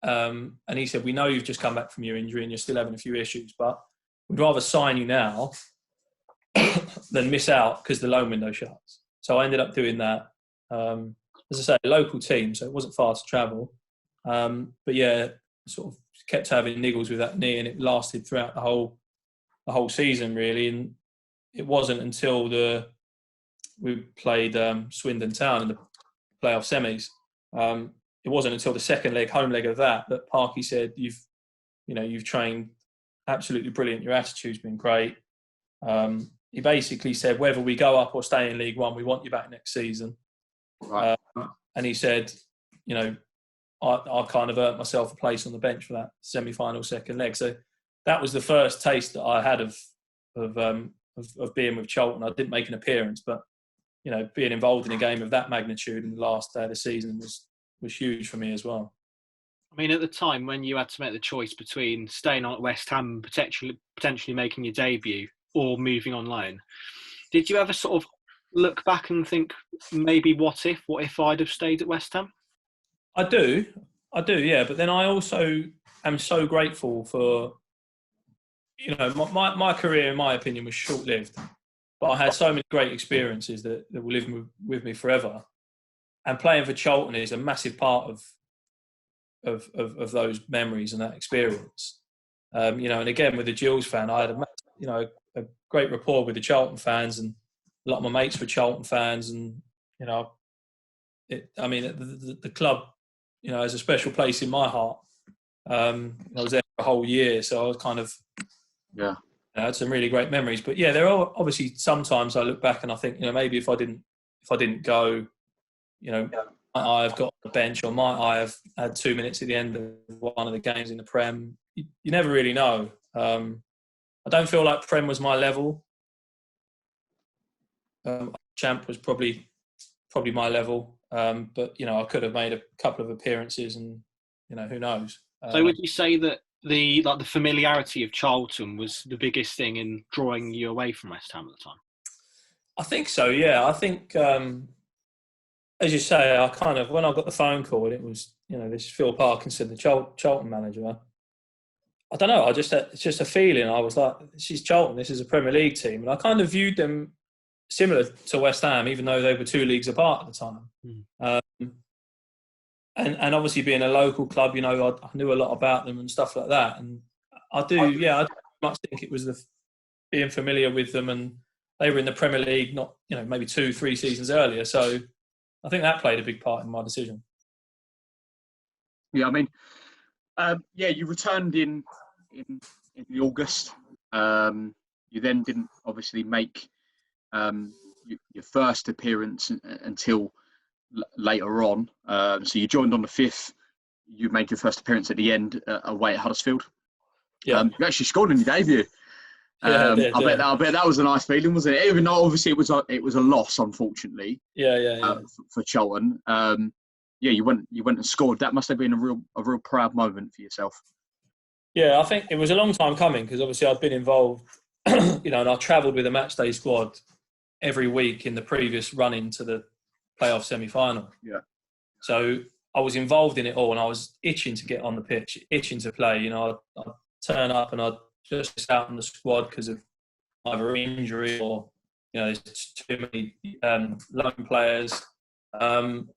And he said, we know you've just come back from your injury and you're still having a few issues, but we'd rather sign you now than miss out because the loan window shuts. So I ended up doing that. As I say, a local team, so it wasn't far to travel. But yeah, sort of kept having niggles with that knee, and it lasted throughout the whole season really. And it wasn't until we played Swindon Town in the playoff semis. It wasn't until the home leg of that Parky said, you've trained absolutely brilliant. Your attitude's been great. He basically said, whether we go up or stay in League One, we want you back next season. Right. And he said, I kind of earned myself a place on the bench for that semi-final second leg. So that was the first taste that I had of being with Charlton. I didn't make an appearance, but being involved in a game of that magnitude in the last day of the season was huge for me as well. I mean, at the time when you had to make the choice between staying on at West Ham and potentially making your debut or moving on loan, did you ever sort of look back and think, maybe what if I'd have stayed at West Ham? I do, yeah. But then I also am so grateful for, my career, in my opinion, was short-lived. But I had so many great experiences that will live with me forever. And playing for Charlton is a massive part of those memories and that experience. And again, with the Gills fan, I had a great rapport with the Charlton fans, and a lot of my mates were Charlton fans, and the club, has a special place in my heart. I was there for a whole year, so I was kind of I had some really great memories. But yeah, there are obviously sometimes I look back and I think, maybe if I didn't go, might I have got on the bench, or might I have had 2 minutes at the end of one of the games in the Prem? You never really know. I don't feel like Prem was my level. Champ was probably my level, but I could have made a couple of appearances, and who knows. So would you say that the familiarity of Charlton was the biggest thing in drawing you away from West Ham at the time? I think so. Yeah, I think as you say, I kind of, when I got the phone call, it was this is Phil Parkinson, the Charlton manager. I don't know. It's just a feeling. I was like, this is Charlton. This is a Premier League team, and I kind of viewed them similar to West Ham, even though they were 2 leagues apart at the time. And obviously being a local club, I knew a lot about them and stuff like that. And I very much think it was being familiar with them, and they were in the Premier League, not, maybe 2-3 seasons earlier. So I think that played a big part in my decision. Yeah, I mean, you returned in the August. You then didn't obviously make your first appearance until later on. So you joined on the 5th. You made your first appearance at the end away at Huddersfield. Yeah. You actually scored in your debut. I bet that was a nice feeling, wasn't it? Even though obviously it was a loss, unfortunately. Yeah. For Charlton. You went and scored. That must have been a real proud moment for yourself. Yeah, I think it was a long time coming, because obviously I'd been involved, and I travelled with a matchday squad every week in the previous run into the playoff semi-final. Yeah. So I was involved in it all, and I was itching to get on the pitch, itching to play. I'd turn up and I'd just miss out on the squad because of either injury or, there's too many loan players. And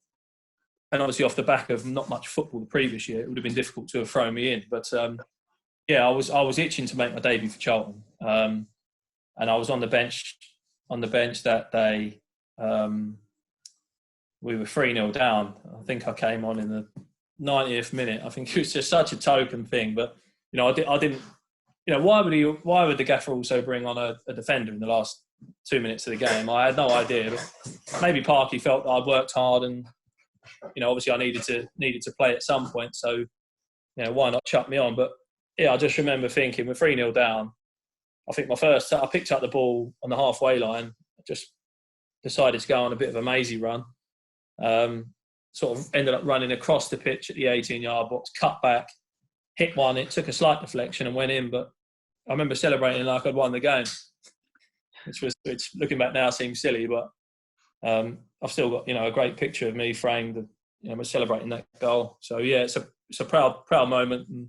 obviously off the back of not much football the previous year, it would have been difficult to have thrown me in. But I was itching to make my debut for Charlton. And I was on the bench that day. We were 3-0 down. I think I came on in the 90th minute. I think it was just such a token thing. But, I didn't, why would the gaffer also bring on a defender in the last 2 minutes of the game? I had no idea. But maybe Parky felt that I'd worked hard, and, obviously I needed to play at some point. So, why not chuck me on? But yeah, I just remember thinking, we're 3-0 down. I think I picked up the ball on the halfway line, just decided to go on a bit of a mazy run. sort of ended up running across the pitch at the 18-yard box, cut back, hit one. It took a slight deflection and went in, but I remember celebrating like I'd won the game, which looking back now seems silly, but I've still got a great picture of me framed of celebrating that goal. So yeah, it's a proud moment, and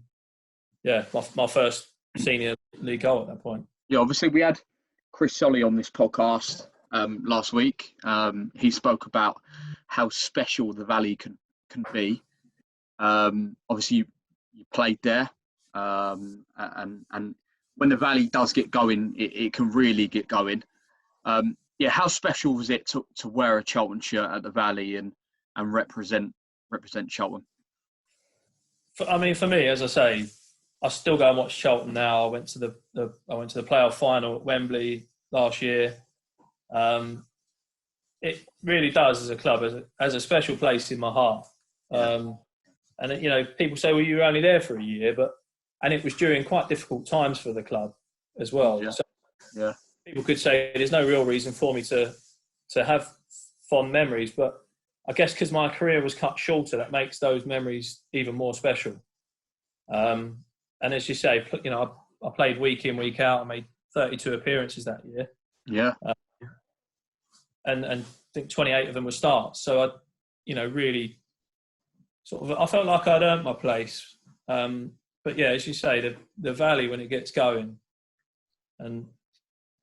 yeah, my first senior league goal at that point. Yeah, obviously we had Chris Solly on this podcast last week. He spoke about how special the Valley can be. Obviously you played there, and when the Valley does get going, it can really get going. How special was it to wear a Charlton shirt at the Valley and represent Charlton? For me, as I say, I still go and watch Charlton now. I went to the playoff final at Wembley last year. It really does, as a club, as a special place in my heart. And people say, well, you were only there for a year, and it was during quite difficult times for the club as well. Yeah. So people could say there's no real reason for me to have fond memories, but I guess because my career was cut shorter, that makes those memories even more special. And as you say, I played week in, week out. I made 32 appearances that year. Yeah. And I think 28 of them were starts. So I, really sort of, I felt like I'd earned my place. But yeah, as you say, the Valley, when it gets going, and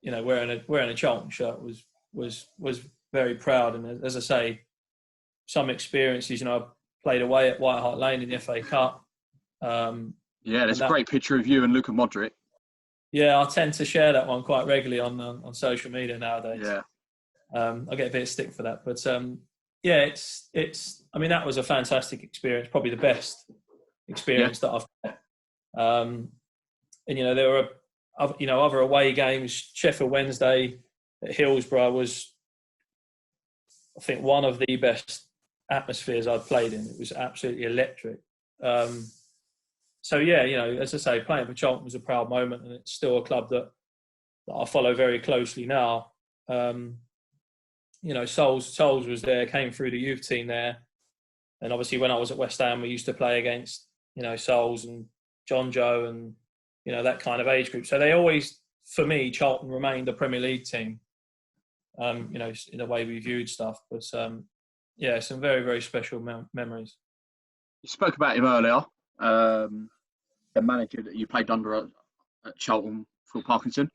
wearing a Charlton shirt was very proud. And as I say, some experiences, I played away at White Hart Lane in the FA Cup. There's a great picture of you and Luka Modric. Yeah, I tend to share that one quite regularly on social media nowadays. Yeah. I get a bit of stick for that, but it's. I mean, that was a fantastic experience, probably the best experience that I've had. And there were other away games. Sheffield Wednesday at Hillsborough was, I think, one of the best atmospheres I've played in. It was absolutely electric. So yeah, as I say, playing for Charlton was a proud moment, and it's still a club that I follow very closely now. Souls was there, came through the youth team there, and obviously when I was at West Ham, we used to play against Souls and John Joe and that kind of age group. So they always, for me, Charlton remained a Premier League team. In the way we viewed stuff, but some very, very special memories. You spoke about him earlier. The manager that you played under at Charlton, Phil Parkinson.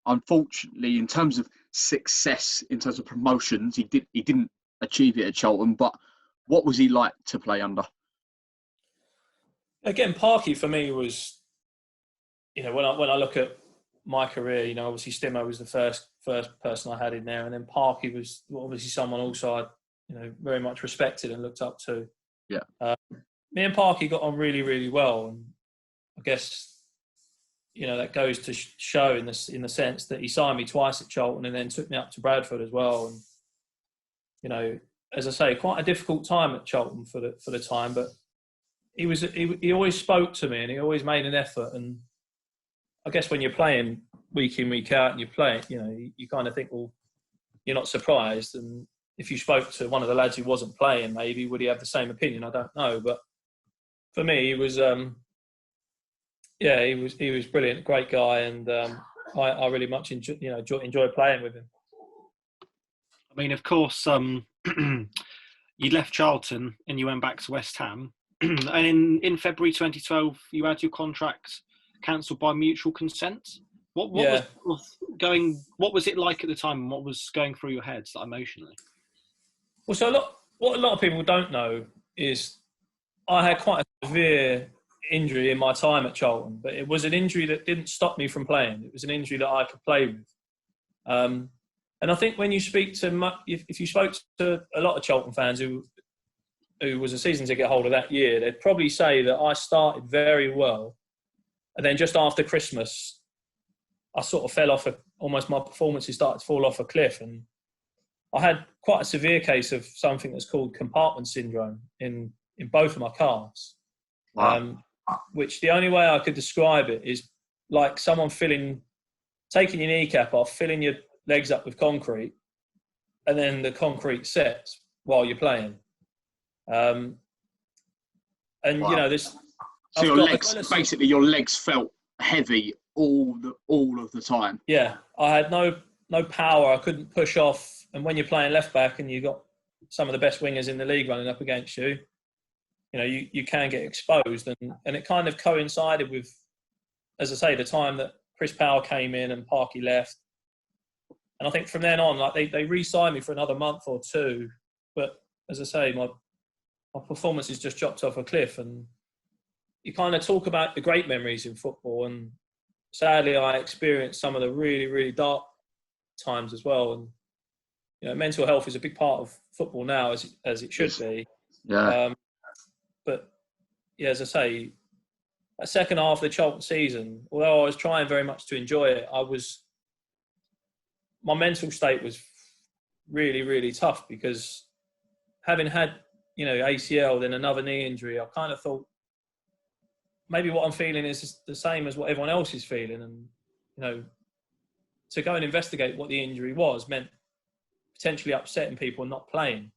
Unfortunately, in terms of success, in terms of promotions, he didn't achieve it at Charlton. But what was he like to play under? Again, Parky for me was, when I look at my career, obviously Stimo was the first person I had in there, and then Parky was obviously someone also I very much respected and looked up to. Yeah. Me and Parky got on really, really well, and I guess that goes to show in the sense that he signed me twice at Charlton and then took me up to Bradford as well. And as I say, quite a difficult time at Charlton for the time, but he always spoke to me and he always made an effort. And I guess when you're playing week in, week out, and you play it, you kind of think, well, you're not surprised. And if you spoke to one of the lads who wasn't playing, maybe would he have the same opinion? I don't know. But for me, he was, he was brilliant, great guy, and I really much enjoy playing with him. I mean, of course, you left Charlton and you went back to West Ham, and in February 2012, you had your contract cancelled by mutual consent. What was it like at the time, and what was going through your heads emotionally? Well, so what a lot of people don't know is I had quite a severe injury in my time at Charlton, but it was an injury that didn't stop me from playing. It was an injury that I could play with. And I think when you speak to, if you spoke to a lot of Charlton fans who was a season ticket holder that year, they'd probably say that I started very well. And then just after Christmas, I sort of fell off, almost my performances started to fall off a cliff. And I had quite a severe case of something that's called compartment syndrome in both of my calves. Wow. Which the only way I could describe it is like someone taking your kneecap off, filling your legs up with concrete, and then the concrete sets. while you're playing. And Wow. you know this. So basically your legs felt heavy all of the time. Yeah, I had no power. I couldn't push off. And when you're playing left back and you got some of the best wingers in the league running up against you, you know, you can get exposed. And it kind of coincided with, as I say, the time that Chris Powell came in and Parky left. And I think from then on, like they re-signed me for another month or two. But as I say, my performance has just dropped off a cliff. And you kind of talk about the great memories in football. And sadly, I experienced some of the really, really dark times as well. And, you know, mental health is a big part of football now, as it should be. Yeah. But, yeah, as I say, that second half of the Charlton season, although I was trying very much to enjoy it, my mental state was really, really tough because having had, you know, ACL, then another knee injury, I kind of thought maybe what I'm feeling is the same as what everyone else is feeling. And, you know, to go and investigate what the injury was meant potentially upsetting people and not playing.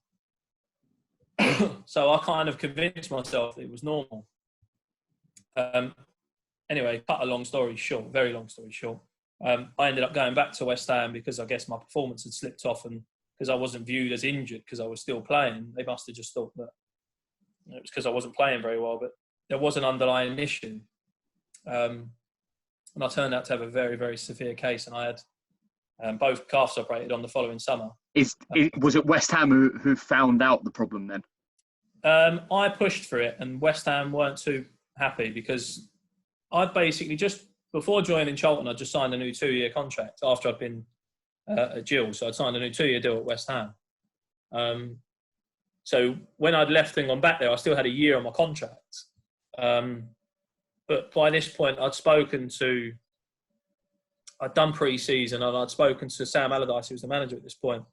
So I kind of convinced myself that it was normal. Anyway, cut a long story short, very long story short. I ended up going back to West Ham because I guess my performance had slipped off, and because I wasn't viewed as injured because I was still playing, they must have just thought that it was because I wasn't playing very well. But there was an underlying issue, and I turned out to have a very, very severe case, and I had both calves operated on the following summer. Was it West Ham who found out the problem then? I pushed for it, and West Ham weren't too happy because I'd basically just before joining Charlton, I just signed a new 2-year contract after I'd been at Gill. So I'd signed a new 2-year deal at West Ham. So when I'd left and gone back there, I still had a year on my contract. But by this point, I'd done pre-season and I'd spoken to Sam Allardyce, who was the manager at this point.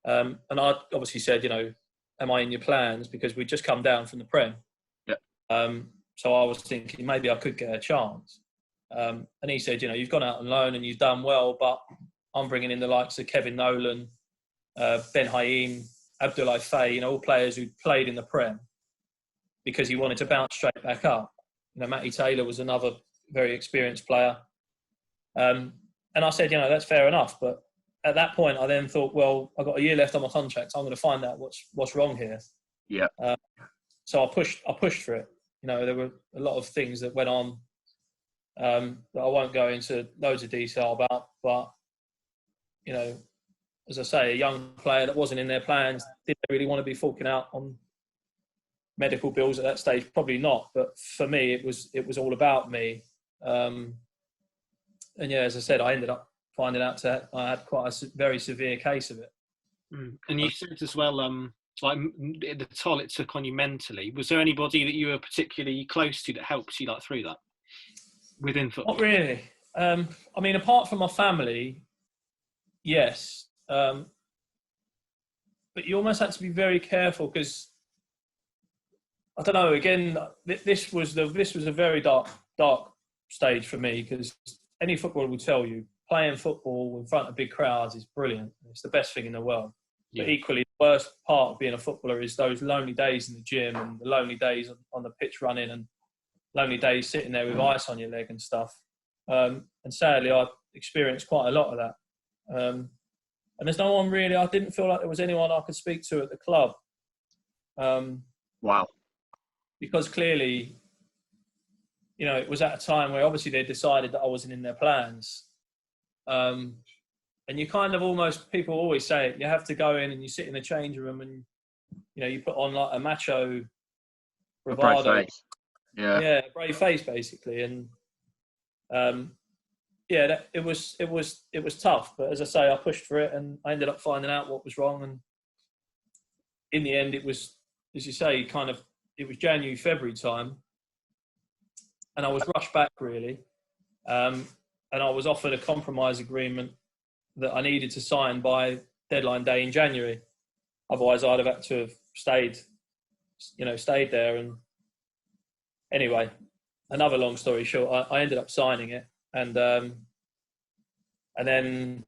And I'd obviously said, you know, am I in your plans? Because we'd just come down from the Prem. Yeah. So I was thinking maybe I could get a chance. And he said, you know, you've gone out on loan and you've done well, but I'm bringing in the likes of Kevin Nolan, Ben Haim, Abdoulaye Faye, you know, all players who played in the Prem because he wanted to bounce straight back up. You know, Matty Taylor was another very experienced player. And I said, you know, that's fair enough. But at that point, I then thought, well, I've got a year left on my contract. So I'm going to find out what's wrong here. Yeah. So I pushed for it. You know, there were a lot of things that went on that I won't go into loads of detail about. But, you know, as I say, a young player that wasn't in their plans, did they really want to be forking out on medical bills at that stage? Probably not. But for me, it was all about me. And yeah, as I said, I ended up finding out that I had quite a very severe case of it. And you said as well, like the toll it took on you mentally. Was there anybody that you were particularly close to that helped you like through that within football? Not really. I mean, apart from my family, yes. But you almost had to be very careful because I don't know. Again, this was a very dark stage for me because any footballer will tell you playing football in front of big crowds is brilliant. It's the best thing in the world. Yeah. But equally, the worst part of being a footballer is those lonely days in the gym and the lonely days on the pitch running and lonely days sitting there with ice on your leg and stuff. And sadly, I've experienced quite a lot of that. And there's no one really, I didn't feel like there was anyone I could speak to at the club. Wow. Because clearly, you know, it was at a time where obviously they decided that I wasn't in their plans. And you kind of almost, people always say it, you have to go in and you sit in the change room and, you know, you put on like a macho bravado. Brave face. Yeah, brave face basically. And it was tough. But as I say, I pushed for it and I ended up finding out what was wrong. And in the end, it was, as you say, it was January, February time. And I was rushed back really. And I was offered a compromise agreement that I needed to sign by deadline day in January. Otherwise, I'd have had to have stayed there. And anyway, another long story short, I ended up signing it. And then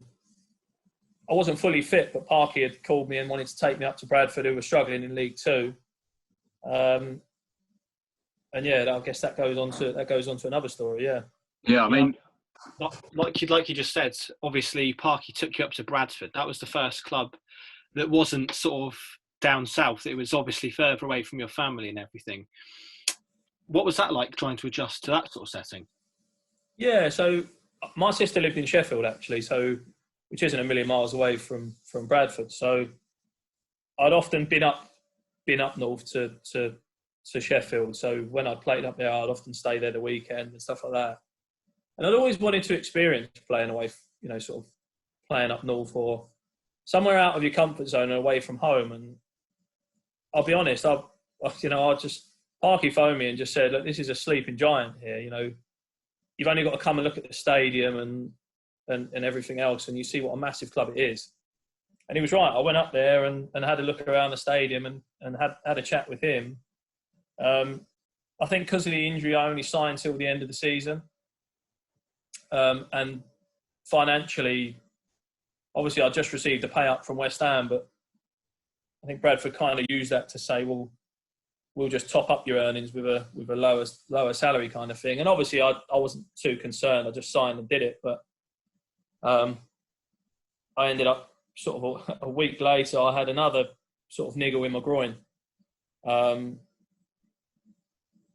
I wasn't fully fit, but Parky had called me and wanted to take me up to Bradford, who were struggling in League Two. And yeah, I guess that goes on to another story. Yeah. Yeah, I mean, like you just said, obviously Parky took you up to Bradford. That was the first club that wasn't sort of down south. It was obviously further away from your family and everything. What was that like, trying to adjust to that sort of setting? Yeah, so my sister lived in Sheffield actually, which isn't a million miles away from Bradford. So I'd often been up north to Sheffield. So when I played up there, I'd often stay there the weekend and stuff like that. And I'd always wanted to experience playing away, sort of playing up north or somewhere out of your comfort zone and away from home. And I'll be honest, I Parky phoned me and just said, look, this is a sleeping giant here. You've only got to come and look at the stadium and everything else, and you see what a massive club it is. And he was right. I went up there and had a look around the stadium and had a chat with him. I think because of the injury, I only signed till the end of the season. And financially, obviously, I just received a pay up from West Ham, but I think Bradford kind of used that to say, well, we'll just top up your earnings with a lower salary kind of thing. And obviously, I wasn't too concerned. I just signed and did it. But I ended up sort of a week later, I had another sort of niggle in my groin. And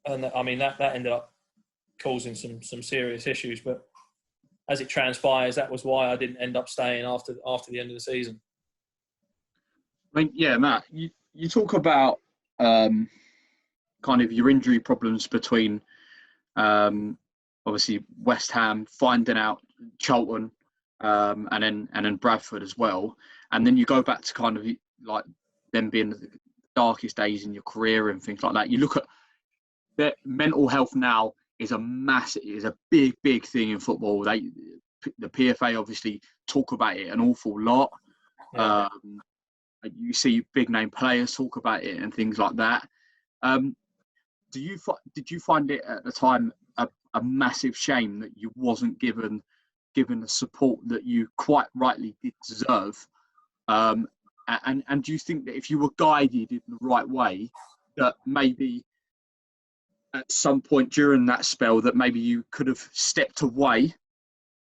I mean, that ended up causing some serious issues. But as it transpires, that was why I didn't end up staying after the end of the season. I mean, yeah, Matt, you talk about kind of your injury problems between obviously West Ham, finding out Charlton, and then Bradford as well. And then you go back to kind of like them being the darkest days in your career and things like that. You look at their mental health now is a big thing in football. The PFA obviously talk about it an awful lot. Yeah. You see big name players talk about it and things like that. Did you find it at the time a massive shame that you wasn't given the support that you quite rightly did deserve? And do you think that if you were guided in the right way, that maybe at some point during that spell that maybe you could have stepped away,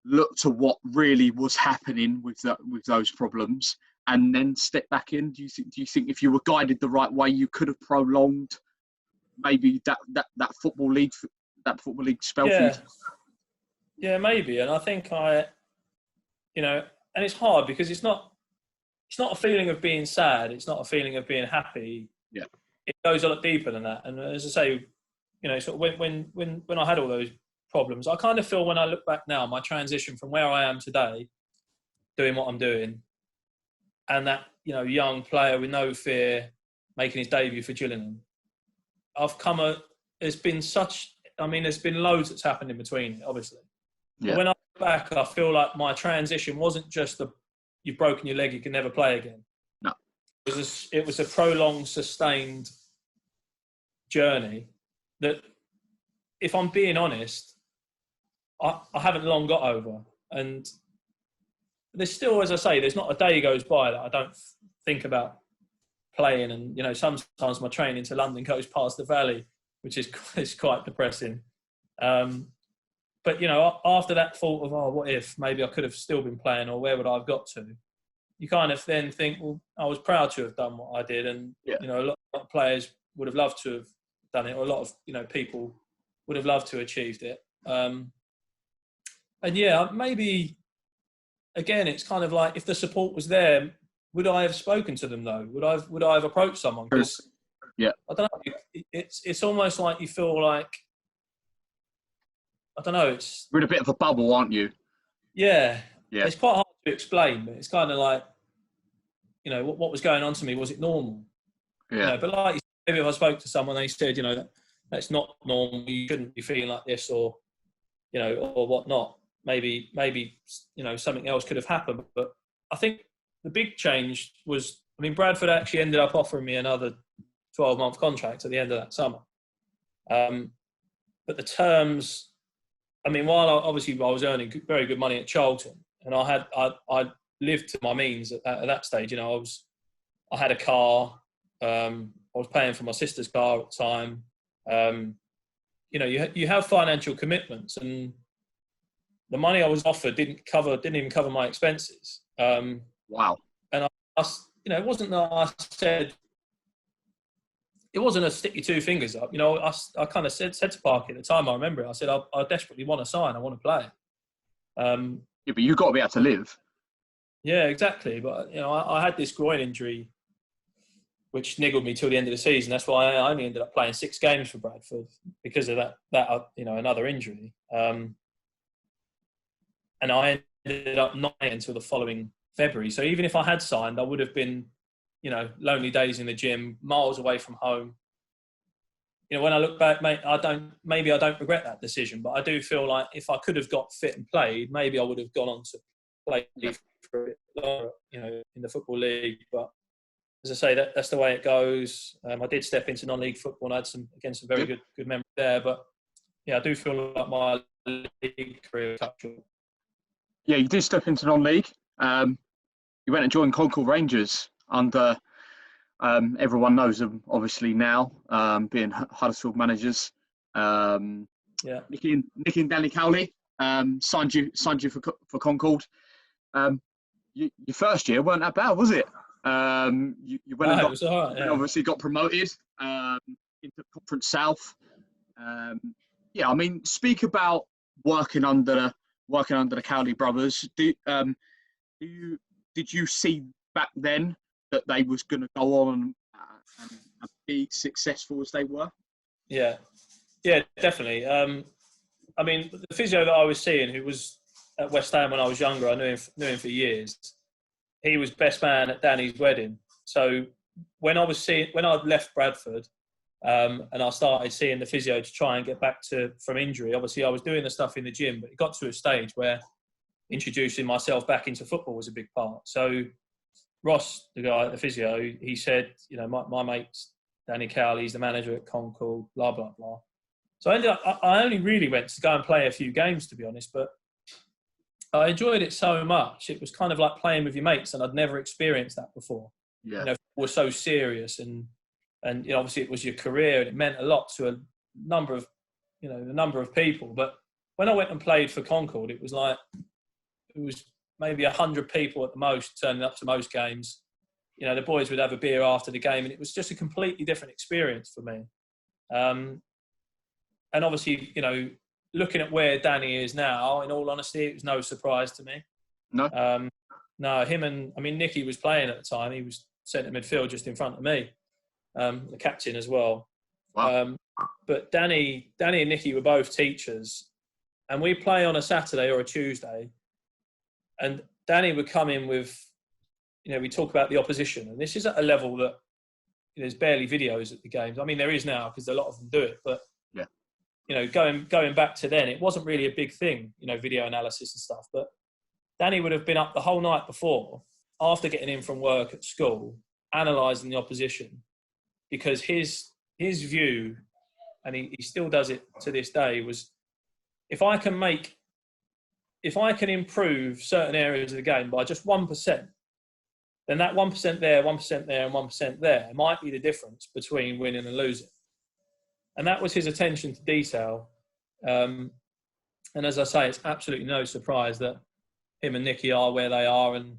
looked to what really was happening with those problems, and then step back in? Do you think if you were guided the right way, you could have prolonged maybe that football league spell for you? Yeah, maybe. And I think and it's hard because it's not a feeling of being sad. It's not a feeling of being happy. Yeah. It goes a lot deeper than that. And as I say, sort of when I had all those problems, I kind of feel when I look back now, my transition from where I am today, doing what I'm doing, and that, young player with no fear, making his debut for Gillingham, there's been loads that's happened in between, obviously. Yeah. But when I look back, I feel like my transition wasn't just you've broken your leg, you can never play again. No. It was a prolonged, sustained journey that, if I'm being honest, I haven't long got over. And there's still, as I say, there's not a day goes by that I don't think about playing. And, sometimes my train into London goes past the Valley, which is quite depressing. But, after that thought of, what if maybe I could have still been playing, or where would I have got to? You kind of then think, well, I was proud to have done what I did. And, a lot of players would have loved to have done it, or a lot of, people would have loved to have achieved it. And yeah, maybe, again, it's kind of like, if the support was there, would I have spoken to them though? Would I have approached someone? Because yeah, I don't know. It's almost like you feel like, I don't know. You're in a bit of a bubble, aren't you? Yeah. Yeah. It's quite hard to explain, but it's kind of like, what was going on to me? Was it normal? Yeah. But like, maybe if I spoke to someone, they said, that's not normal. You shouldn't be feeling like this, or whatnot. Maybe something else could have happened. But I think the big change was, Bradford actually ended up offering me another 12-month contract at the end of that summer. But the terms, while I was earning very good money at Charlton, and I lived to my means at that stage. I had a car. I was paying for my sister's car at the time. You have financial commitments, and the money I was offered didn't even cover my expenses. Wow. And it wasn't that I said, it wasn't a stick your two fingers up. I kind of said to Park at the time, I remember it, I said, I desperately want to sign, I want to play. Yeah, but you've got to be able to live. Yeah, exactly. But, I had this groin injury, which niggled me till the end of the season. That's why I only ended up playing 6 games for Bradford because of that another injury. And I ended up not playing until the following February. So even if I had signed, I would have been, lonely days in the gym, miles away from home. When I look back, mate, I don't regret that decision, but I do feel like if I could have got fit and played, maybe I would have gone on to play for a bit longer, in the Football League. But as I say, that's the way it goes. I did step into non-league football and I had some very good memories there. But yeah, I do feel like my league career cut short. Yeah, you did step into non-league. You went and joined Concord Rangers under, everyone knows them obviously now, being Huddersfield managers. Nicky and Danny Cowley signed you for Concord. Your first year weren't that bad, was it? You went and was all right, yeah. Obviously got promoted into Conference South. Speak about working under the Cowley Brothers. Did you see back then that they was going to go on and be successful as they were? Yeah, definitely. The physio that I was seeing, who was at West Ham when I was younger, I knew him for years. He was best man at Danny's wedding. So when I left Bradford, and I started seeing the physio to try and get back from injury, obviously I was doing the stuff in the gym, but it got to a stage where introducing myself back into football was a big part. So Ross, the guy at the physio, he said, my mate's Danny Cowley, he's the manager at Concord, blah, blah, blah. So I only really went to go and play a few games, to be honest, but I enjoyed it so much. It was kind of like playing with your mates, and I'd never experienced that before. Yeah. It was so serious, and obviously it was your career, and it meant a lot to a number of people. But when I went and played for Concord, it was maybe 100 people at the most turning up to most games. The boys would have a beer after the game, and it was just a completely different experience for me. And obviously, looking at where Danny is now, in all honesty, it was no surprise to me. No. No, Nicky was playing at the time. He was centre midfield just in front of me, the captain as well. Wow. But Danny and Nicky were both teachers, and we play on a Saturday or a Tuesday, and Danny would come in with, we talk about the opposition, and this is at a level that there's barely videos at the games. I mean, there is now because a lot of them do it, but yeah, going back to then, it wasn't really a big thing, video analysis and stuff. But Danny would have been up the whole night before, after getting in from work at school, analysing the opposition, because his view, and he still does it to this day, was if I can improve certain areas of the game by just 1%, then that 1% there, 1% there, and 1% there might be the difference between winning and losing. And that was his attention to detail. And as I say, it's absolutely no surprise that him and Nicky are where they are. And,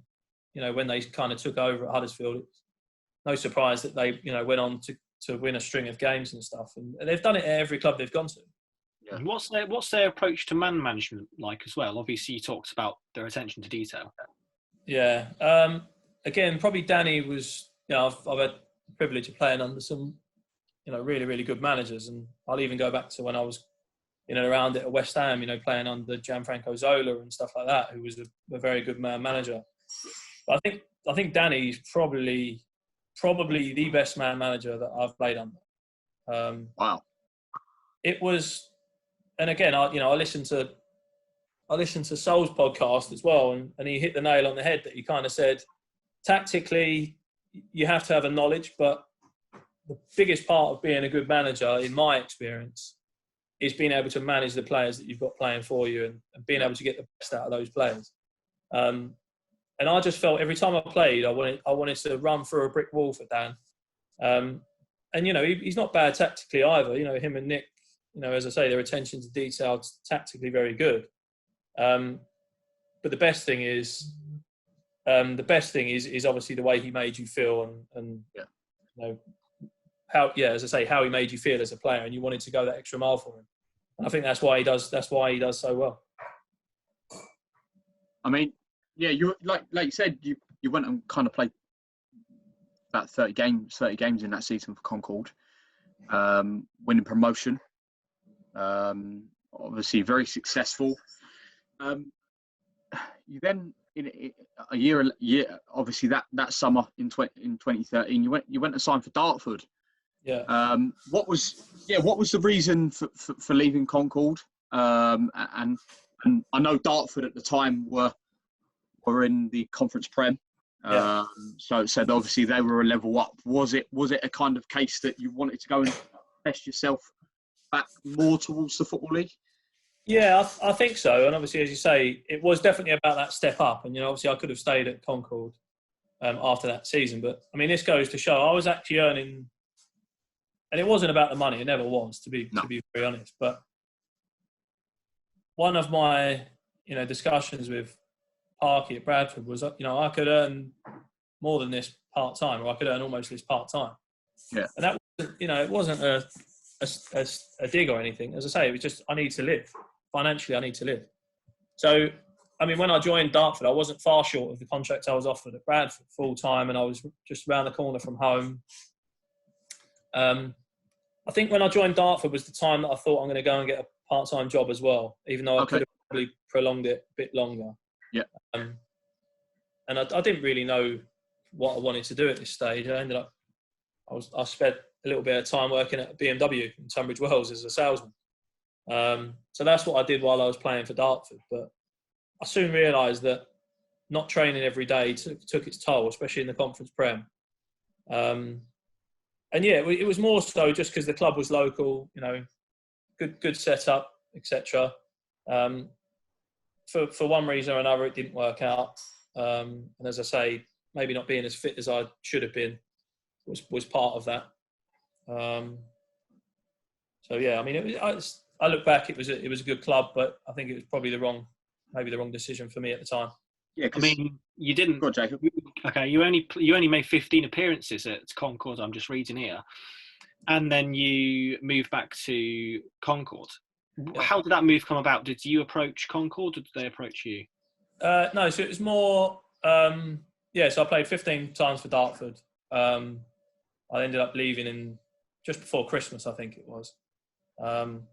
when they kind of took over at Huddersfield, it's no surprise that they, went on to win a string of games and stuff. And they've done it at every club they've gone to. Yeah. What's their approach to man management like as well? Obviously, you talked about their attention to detail. Yeah. Again, probably Danny was, I've had the privilege of playing under some, really, really good managers. And I'll even go back to when I was, around it at West Ham, playing under Gianfranco Zola and stuff like that, who was a very good manager. But I think Danny's probably the best man manager that I've played under. Wow. It was, and again, I listened to Sol's podcast as well, and he hit the nail on the head that he kind of said, tactically, you have to have a knowledge, but the biggest part of being a good manager, in my experience, is being able to manage the players that you've got playing for you and being able to get the best out of those players. And And I just felt every time I played, I wanted to run through a brick wall for Dan. And, you know, he's not bad tactically either. You know, him and Nick, you know, as I say, their attention to detail, tactically very good. But the best thing is obviously the way he made you feel and yeah. You know, as I say, how he made you feel as a player, and you wanted to go that extra mile for him. And I think that's why he does so well. I mean, yeah, you like you said, you went and kind of played about 30 games in that season for Concord, winning promotion. Obviously very successful. You then in a year obviously that summer in 2013 you went to sign for Dartford. Yeah. What was the reason for leaving Concord? And I know Dartford at the time were in the Conference Prem. Yeah. So obviously they were a level up. Was it a kind of case that you wanted to go and test yourself back more towards the Football League? Yeah, I think so. And obviously, as you say, it was definitely about that step up. And, you know, obviously I could have stayed at Concord after that season. But, I mean, this goes to show I was actually earning, and it wasn't about the money. It never was, to be very honest. But one of my, you know, discussions with Parky at Bradford was, you know, I could earn more than this part-time, or I could earn almost this part-time. Yeah. And that wasn't, you know, it wasn't a dig or anything. As I say, it was just, I need to live. Financially, I need to live. So, I mean, when I joined Dartford, I wasn't far short of the contract I was offered at Bradford full-time, and I was just around the corner from home. I think when I joined Dartford was the time that I thought I'm going to go and get a part-time job as well, even though I could have probably prolonged it a bit longer. Yeah. And I didn't really know what I wanted to do at this stage. I spent a little bit of time working at BMW in Tunbridge Wells as a salesman. So that's what I did while I was playing for Dartford. But I soon realised that not training every day took its toll, especially in the Conference Prem. And yeah, it was more so just because the club was local, you know, good setup, etc. For one reason or another, it didn't work out. And as I say, maybe not being as fit as I should have been was part of that. So yeah, I mean, I look back, it was a good club, but I think it was probably the wrong decision for me at the time. Yeah, I mean, you didn't. Go on, Jacob. Okay, you only made 15 appearances at Concord. I'm just reading here, and then you moved back to Concord. Yeah. How did that move come about? Did you approach Concord, or did they approach you? No, so it was more. So I played 15 times for Dartford. I ended up leaving in just before Christmas, I think it was. And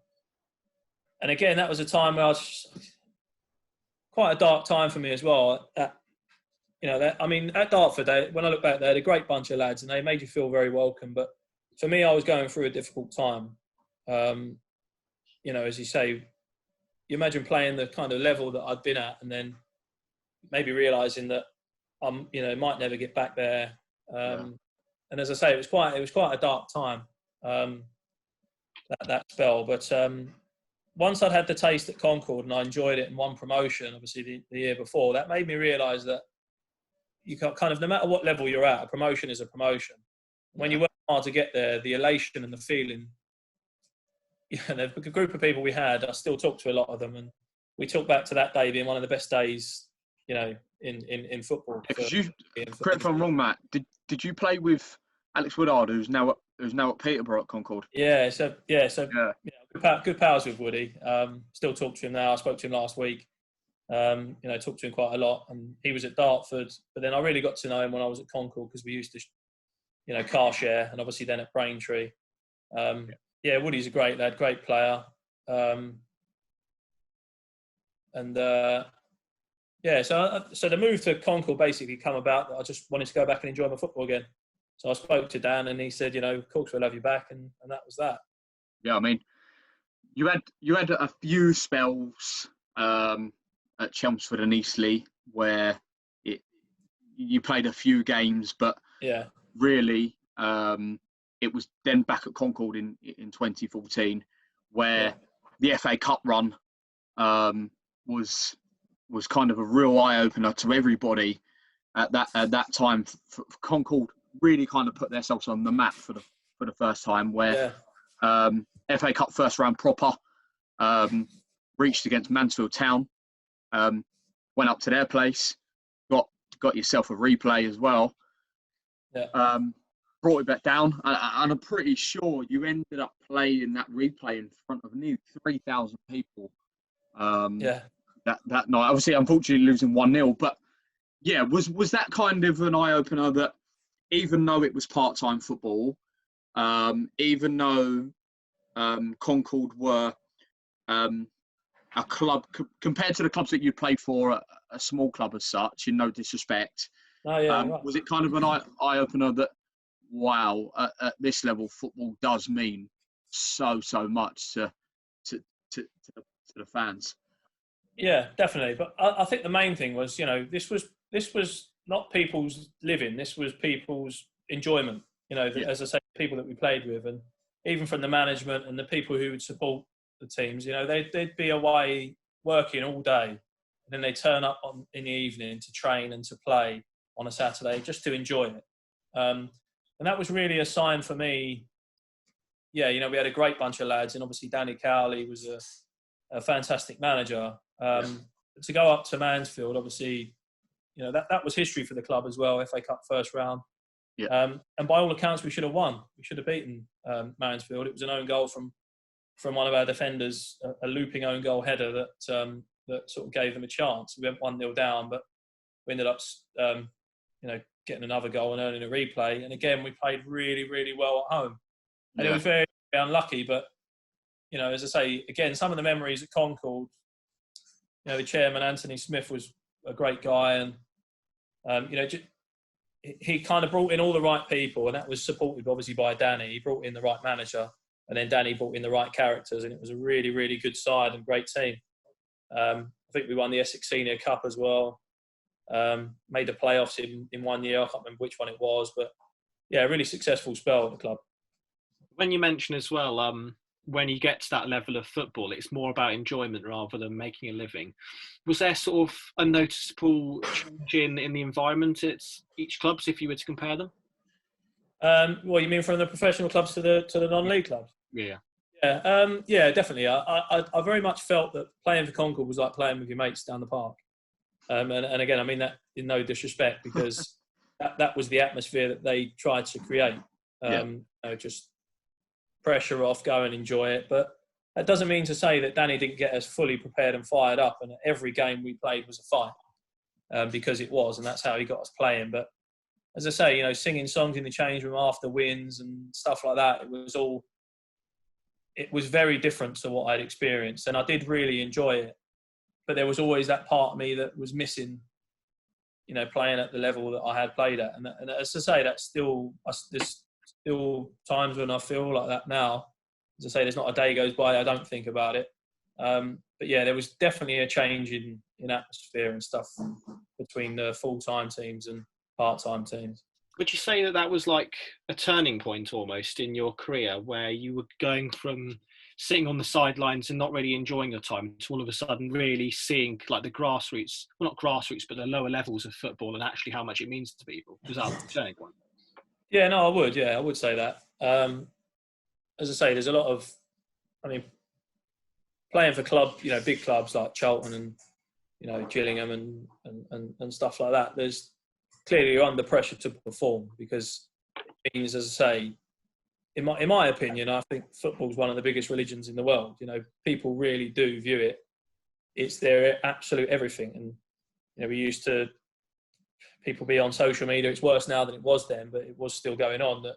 again, that was a time where quite a dark time for me as well. At Dartford, when I look back, they had a great bunch of lads and they made you feel very welcome. But for me, I was going through a difficult time. You know, as you say, you imagine playing the kind of level that I'd been at and then maybe realising that might never get back there. And as I say, it was quite a dark time, that spell. But once I'd had the taste at Concord and I enjoyed it and won promotion, obviously the year before, that made me realise that you can kind of, no matter what level you're at, a promotion is a promotion. When you work hard to get there, the elation and the feeling, the group of people we had, I still talk to a lot of them, and we talk back to that day being one of the best days, you know, in football. Correct if I'm wrong, Matt. Did you play with Alex Woodard, who's now at Peterborough at Concord? Good pals with Woody. Still talk to him now. I spoke to him last week. Talked to him quite a lot, and he was at Dartford. But then I really got to know him when I was at Concord because we used to, car share, and obviously then at Braintree. Woody's a great lad, great player. So the move to Concord basically come about that I just wanted to go back and enjoy my football again. So I spoke to Dan and he said, of course we'll have you back, and that was that. Yeah, I mean, you had a few spells at Chelmsford and Eastleigh where you played a few games, but really it was then back at Concord in 2014 where the FA Cup run was kind of a real eye-opener to everybody. at that time, Concord really kind of put themselves on the map for the first time, where FA Cup first round proper, reached against Mansfield Town, went up to their place, got yourself a replay as well. Yeah. Brought it back down, and I'm pretty sure you ended up playing that replay in front of nearly 3,000 people. That night, obviously, unfortunately, losing 1-0, but yeah, was that kind of an eye opener that even though it was part-time football, even though Concord were a club compared to the clubs that you played for, a small club as such, in no disrespect. Right. Was it kind of an eye opener that, wow, at this level, football does mean so much to the fans? Yeah, definitely. But I think the main thing was, this was not people's living. This was people's enjoyment. As I say, people that we played with, and even from the management and the people who would support the teams, they'd be away working all day, and then they turn up in the evening to train and to play on a Saturday just to enjoy it. And that was really a sign for me. Yeah, we had a great bunch of lads, and obviously Danny Cowley was a fantastic manager. To go up to Mansfield, obviously, that was history for the club as well. FA Cup first round. Yeah. And by all accounts, we should have won. We should have beaten Mansfield. It was an own goal from one of our defenders, a looping own goal header that sort of gave them a chance. We went 1-0 down, but we ended up, getting another goal and earning a replay. And again, we played really, really well at home. And it was very, very unlucky. But, as I say, again, some of the memories at Concord, the chairman, Anthony Smith, was a great guy. And, he kind of brought in all the right people, and that was supported, obviously, by Danny. He brought in the right manager, and then Danny brought in the right characters, and it was a really, really good side and great team. I think we won the Essex Senior Cup as well. Made the playoffs in 1 year. I can't remember which one it was, but yeah, a really successful spell at the club. When you mention as well, when you get to that level of football, it's more about enjoyment rather than making a living. Was there sort of a noticeable change in the environment at each clubs, if you were to compare them? Well, you mean from the professional clubs to the non-league clubs? Yeah. Yeah, definitely. I very much felt that playing for Concord was like playing with your mates down the park. And again, I mean that in no disrespect, because that was the atmosphere that they tried to create. Just pressure off, go and enjoy it. But that doesn't mean to say that Danny didn't get us fully prepared and fired up. And every game we played was a fight, because it was, and that's how he got us playing. But as I say, singing songs in the change room after wins and stuff like that, it was very different to what I'd experienced, and I did really enjoy it. But there was always that part of me that was missing, playing at the level that I had played at. And as I say, there's still times when I feel like that now. As I say, there's not a day goes by I don't think about it. But yeah, there was definitely a change in atmosphere and stuff between the full-time teams and part-time teams. Would you say that was like a turning point almost in your career, where you were going from sitting on the sidelines and not really enjoying your time to all of a sudden really seeing like the grassroots, well, not grassroots, but the lower levels of football and actually how much it means to people? Was that a turning point? Yeah, no, I would. Yeah, I would say that. As I say, there's a lot of, playing for big clubs like Charlton and, Gillingham and stuff like that. There's clearly you're under pressure to perform, because it means, as I say, in my opinion, I think football's one of the biggest religions in the world. People really do view it. It's their absolute everything. And, we used to, people be on social media. It's worse now than it was then, but it was still going on. That,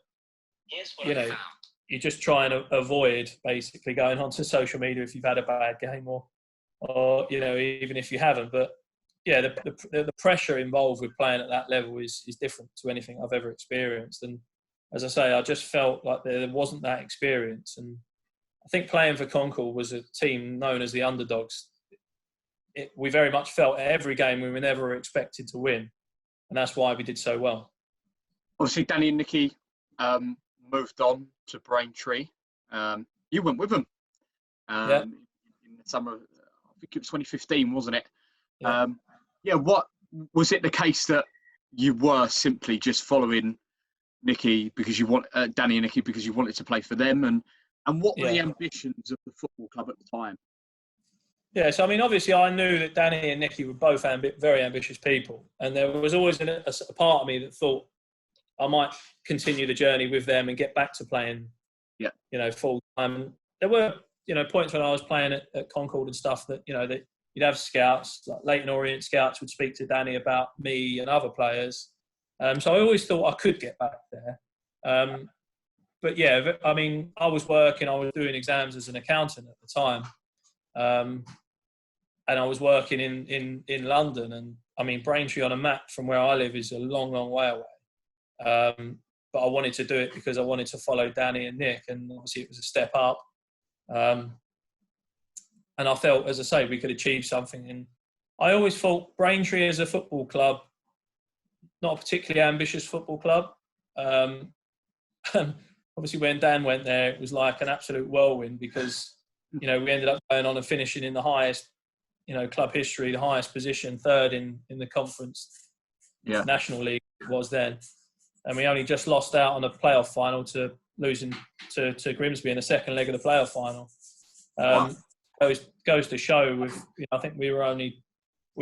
you just try and avoid basically going onto social media if you've had a bad game or even if you haven't. But yeah, the pressure involved with playing at that level is different to anything I've ever experienced. And as I say, I just felt like there wasn't that experience. And I think playing for Concord was a team known as the underdogs. We very much felt at every game we were never expected to win. And that's why we did so well. Obviously, Danny and Nicky moved on to Braintree. You went with them in the summer, I think it was 2015, wasn't it? Yeah. What was it the case that you were simply just following Nicky because you want Danny and Nicky because you wanted to play for them, and what were the ambitions of the football club at the time? Yeah, so I mean, obviously, I knew that Danny and Nicky were both very ambitious people, and there was always a part of me that thought I might continue the journey with them and get back to playing, full time. There were, points when I was playing at Concord and stuff that, that you'd have scouts, like Leyton Orient scouts would speak to Danny about me and other players. So I always thought I could get back there. But yeah, I mean, I was doing exams as an accountant at the time. And I was working in London, and I mean, Braintree on a map from where I live is a long, long way away. But I wanted to do it because I wanted to follow Danny and Nick, and obviously it was a step up. And I felt, as I say, we could achieve something. And I always thought Braintree as a football club, not a particularly ambitious football club. Obviously, when Dan went there, it was like an absolute whirlwind because, we ended up going on and finishing in the highest, club history, the highest position, third in the conference, National League it was then. And we only just lost out on a playoff final to losing to Grimsby in the second leg of the playoff final. Goes to show with, I think we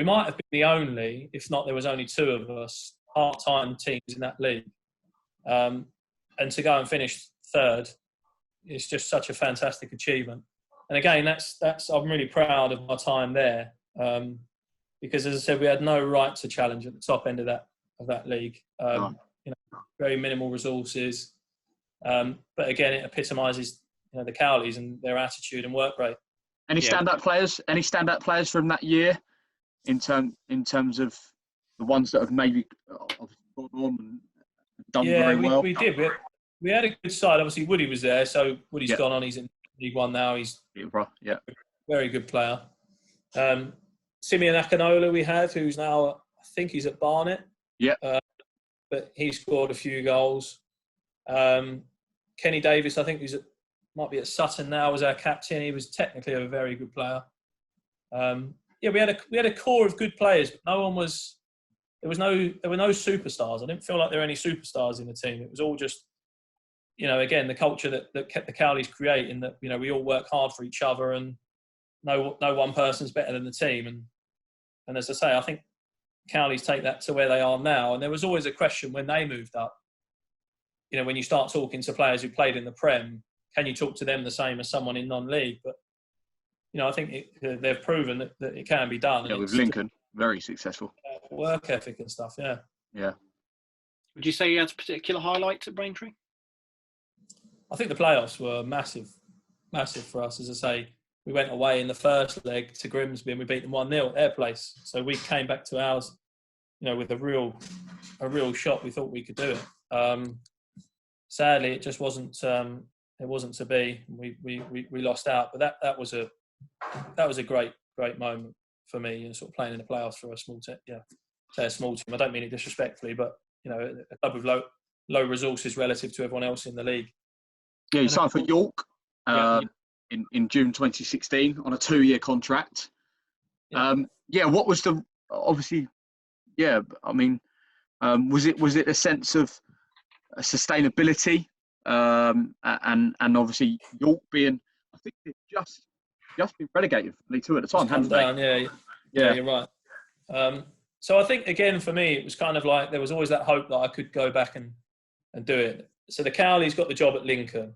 might have been the only, if not there was only two of us, part-time teams in that league. And to go and finish third, it's just such a fantastic achievement. And again, that's I'm really proud of my time there because, as I said, we had no right to challenge at the top end of that league. Very minimal resources, but again, it epitomises the Cowleys and their attitude and work rate. Any standout players? Any standout players from that year, in terms of the ones that have maybe gone on and done very well? We did. We had a good side. Obviously, Woody was there, so Woody's gone on. He's in League One now. He's a very good player. Simeon Akinola we had, who's now, I think he's at Barnet. Yeah. But he scored a few goals. Kenny Davis, I think might be at Sutton now, was our captain. He was technically a very good player. We had a core of good players, but there were no superstars. I didn't feel like there were any superstars in the team. It was all just, again, the culture that the Cowleys create, in that, we all work hard for each other and no one person's better than the team. And as I say, I think Cowleys take that to where they are now. And there was always a question when they moved up, when you start talking to players who played in the Prem, can you talk to them the same as someone in non-league? But, I think they've proven that it can be done. Yeah, with Lincoln, very successful. Work ethic and stuff, yeah. Yeah. Would you say you had particular highlights at Braintree? I think the playoffs were massive for us. As I say, we went away in the first leg to Grimsby and we beat them 1-0 at their place. So we came back to ours, with a real shot. We thought we could do it. Sadly, it just wasn't. It wasn't to be. We lost out. But that was a great moment for me. Sort of playing in the playoffs for a small team. Yeah, say a small team. I don't mean it disrespectfully, but a club with low resources relative to everyone else in the league. Yeah, you signed for York in June 2016 on a 2-year contract. What was the obviously? Yeah, I mean, was it a sense of sustainability and obviously York being, I think they'd just been relegated from League Two at the time, hadn't they? Yeah, you're right. So I think again for me it was kind of like there was always that hope that I could go back and do it. So the Cowleys got the job at Lincoln,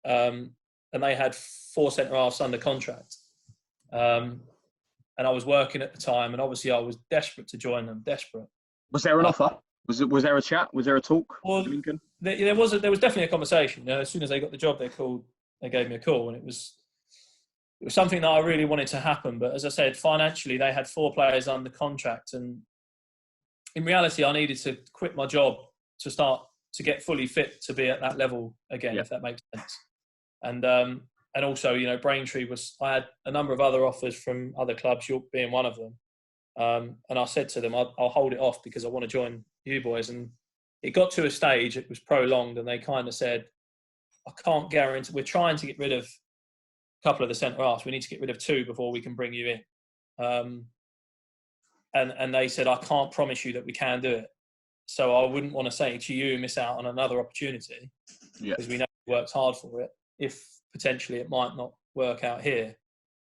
and they had 4 centre halves under contract, and I was working at the time, and obviously I was desperate to join them. Desperate. Was there an offer? Was there a chat? Was there a talk? Well, Lincoln? There was definitely a conversation. As soon as they got the job, they gave me a call, and it was something that I really wanted to happen. But as I said, financially, they had 4 players under contract, and in reality, I needed to quit my job to start to get fully fit to be at that level again, if that makes sense. And also, Braintree I had a number of other offers from other clubs, York being one of them. And I said to them, I'll hold it off because I want to join you boys. And it got to a stage, it was prolonged, and they kind of said, I can't guarantee, we're trying to get rid of a couple of the centre-halves. We need to get rid of 2 before we can bring you in. And they said, I can't promise you that we can do it. so I wouldn't want to say to you, miss out on another opportunity, because we know he works hard for it, if potentially it might not work out here.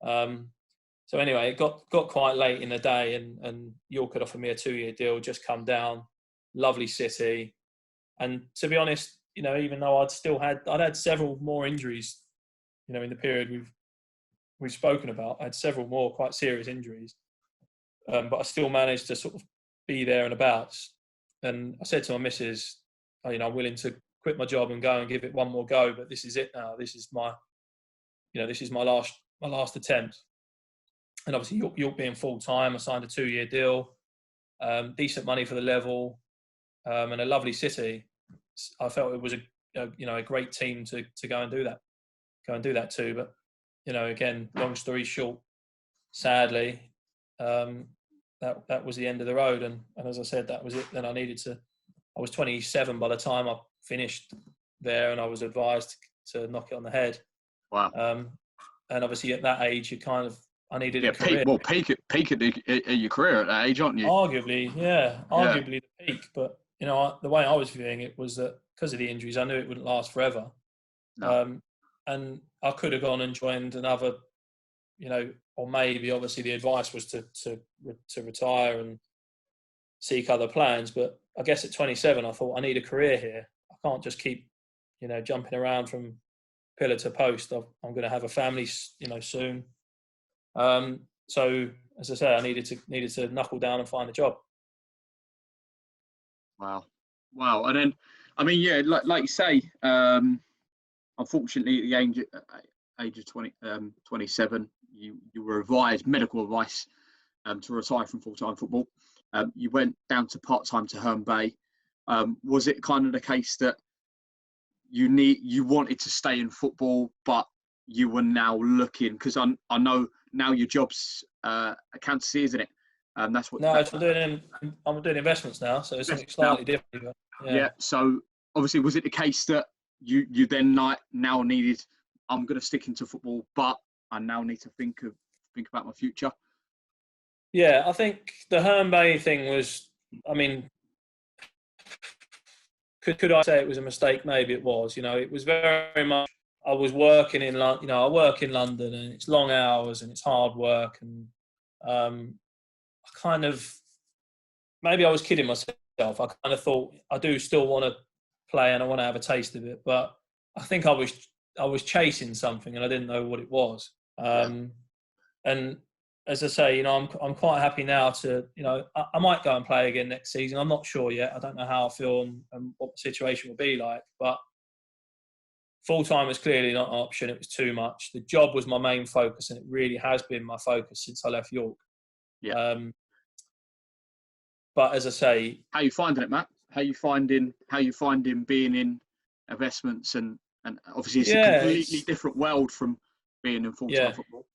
So anyway, it got quite late in the day, and York had offered me a 2-year deal, just come down, lovely city. And to be honest, you know, even though I'd had several more injuries, you know, in the period we've spoken about, I had several more quite serious injuries, but I still managed to sort of be there and about. And I said to my missus, you know, I'm willing to quit my job and go and give it one more go, but this is it now. This is my last attempt. And obviously York being full time, I signed a 2-year deal, decent money for the level, and a lovely city. I felt it was a great team to go and do that too. But you know, again, long story short, sadly, that was the end of the road. And as I said, that was it. Then I was 27 by the time I finished there, and I was advised to knock it on the head. Wow. And obviously at that age, I needed a career. Peak at your career at that age, aren't you? Arguably the peak. But you know, the way I was viewing it was that because of the injuries, I knew it wouldn't last forever. No. And I could have gone and joined another, you know, or maybe obviously the advice was to retire and seek other plans. But I guess at 27, I thought I need a career here. I can't just keep, you know, jumping around from pillar to post. I'm going to have a family, you know, soon. So as I say, I needed to knuckle down and find a job. Wow. And then, I mean, yeah, like you say, unfortunately, at the age of 27, you were advised medical advice to retire from full-time football. You went down to part-time to Herne Bay. Was it kind of the case that you wanted to stay in football, but you were now looking, because I know now your job's accountancy, isn't it? That's what. No, I'm doing investments now, so it's something slightly different. Yeah. So obviously, was it the case that you then now needed? I'm going to stick into football, but I now need to think about my future. Yeah, I think the Herne Bay thing was. I mean, could I say it was a mistake? Maybe it was. You know, it was very much. I was working in London. You know, I work in London, and it's long hours and it's hard work, and I kind of, maybe I was kidding myself. I kind of thought I do still want to play and I want to have a taste of it, but I think I was chasing something and I didn't know what it was. And as I say, you know, I'm quite happy now to, you know, I might go and play again next season. I'm not sure yet. I don't know how I feel and what the situation will be like, but full-time was clearly not an option. It was too much. The job was my main focus, and it really has been my focus since I left York. Yeah. But as I say, how you finding it, Matt? How you finding being in investments and obviously it's a completely different world from being in full-time football.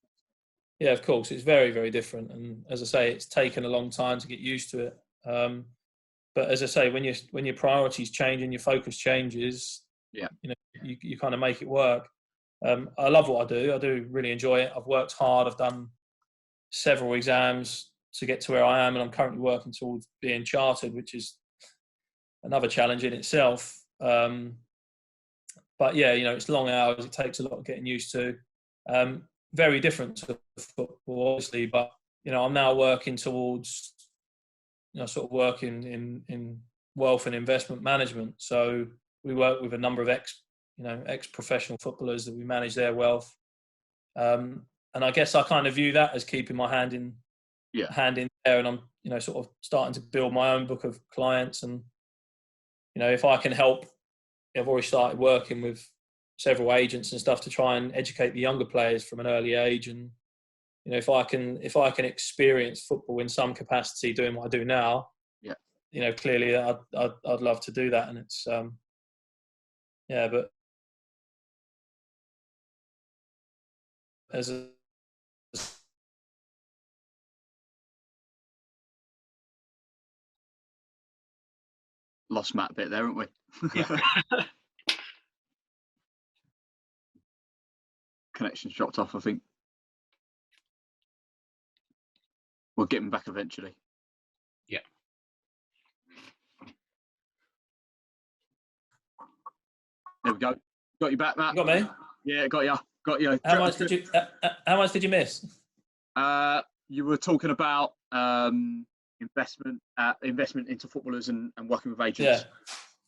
Yeah, of course, it's very, very different. And as I say, it's taken a long time to get used to it. But as I say, when your priorities change and your focus changes, you know, you kind of make it work. I love what I do. I do really enjoy it. I've worked hard. I've done several exams to get to where I am, and I'm currently working towards being chartered, which is another challenge in itself. But yeah, you know, it's long hours. It takes a lot of getting used to. Very different to football, obviously, but you know, I'm now working towards, you know, sort of working in wealth and investment management. So we work with a number of ex-professional footballers that we manage their wealth. And I guess I kind of view that as keeping my hand in there, and I'm, you know, sort of starting to build my own book of clients. And you know, if I can help, I've already started working with several agents and stuff to try and educate the younger players from an early age. And you know, if I can experience football in some capacity doing what I do now, you know, clearly I'd love to do that. And it's but as a lost Matt a bit there, haven't we? Yeah. Connection's dropped off, I think. We'll get him back eventually. Yeah. There we go. Got you back, Matt. You got me? Yeah, got you. Got you. How much did you miss? You were talking about investment into footballers and working with agents.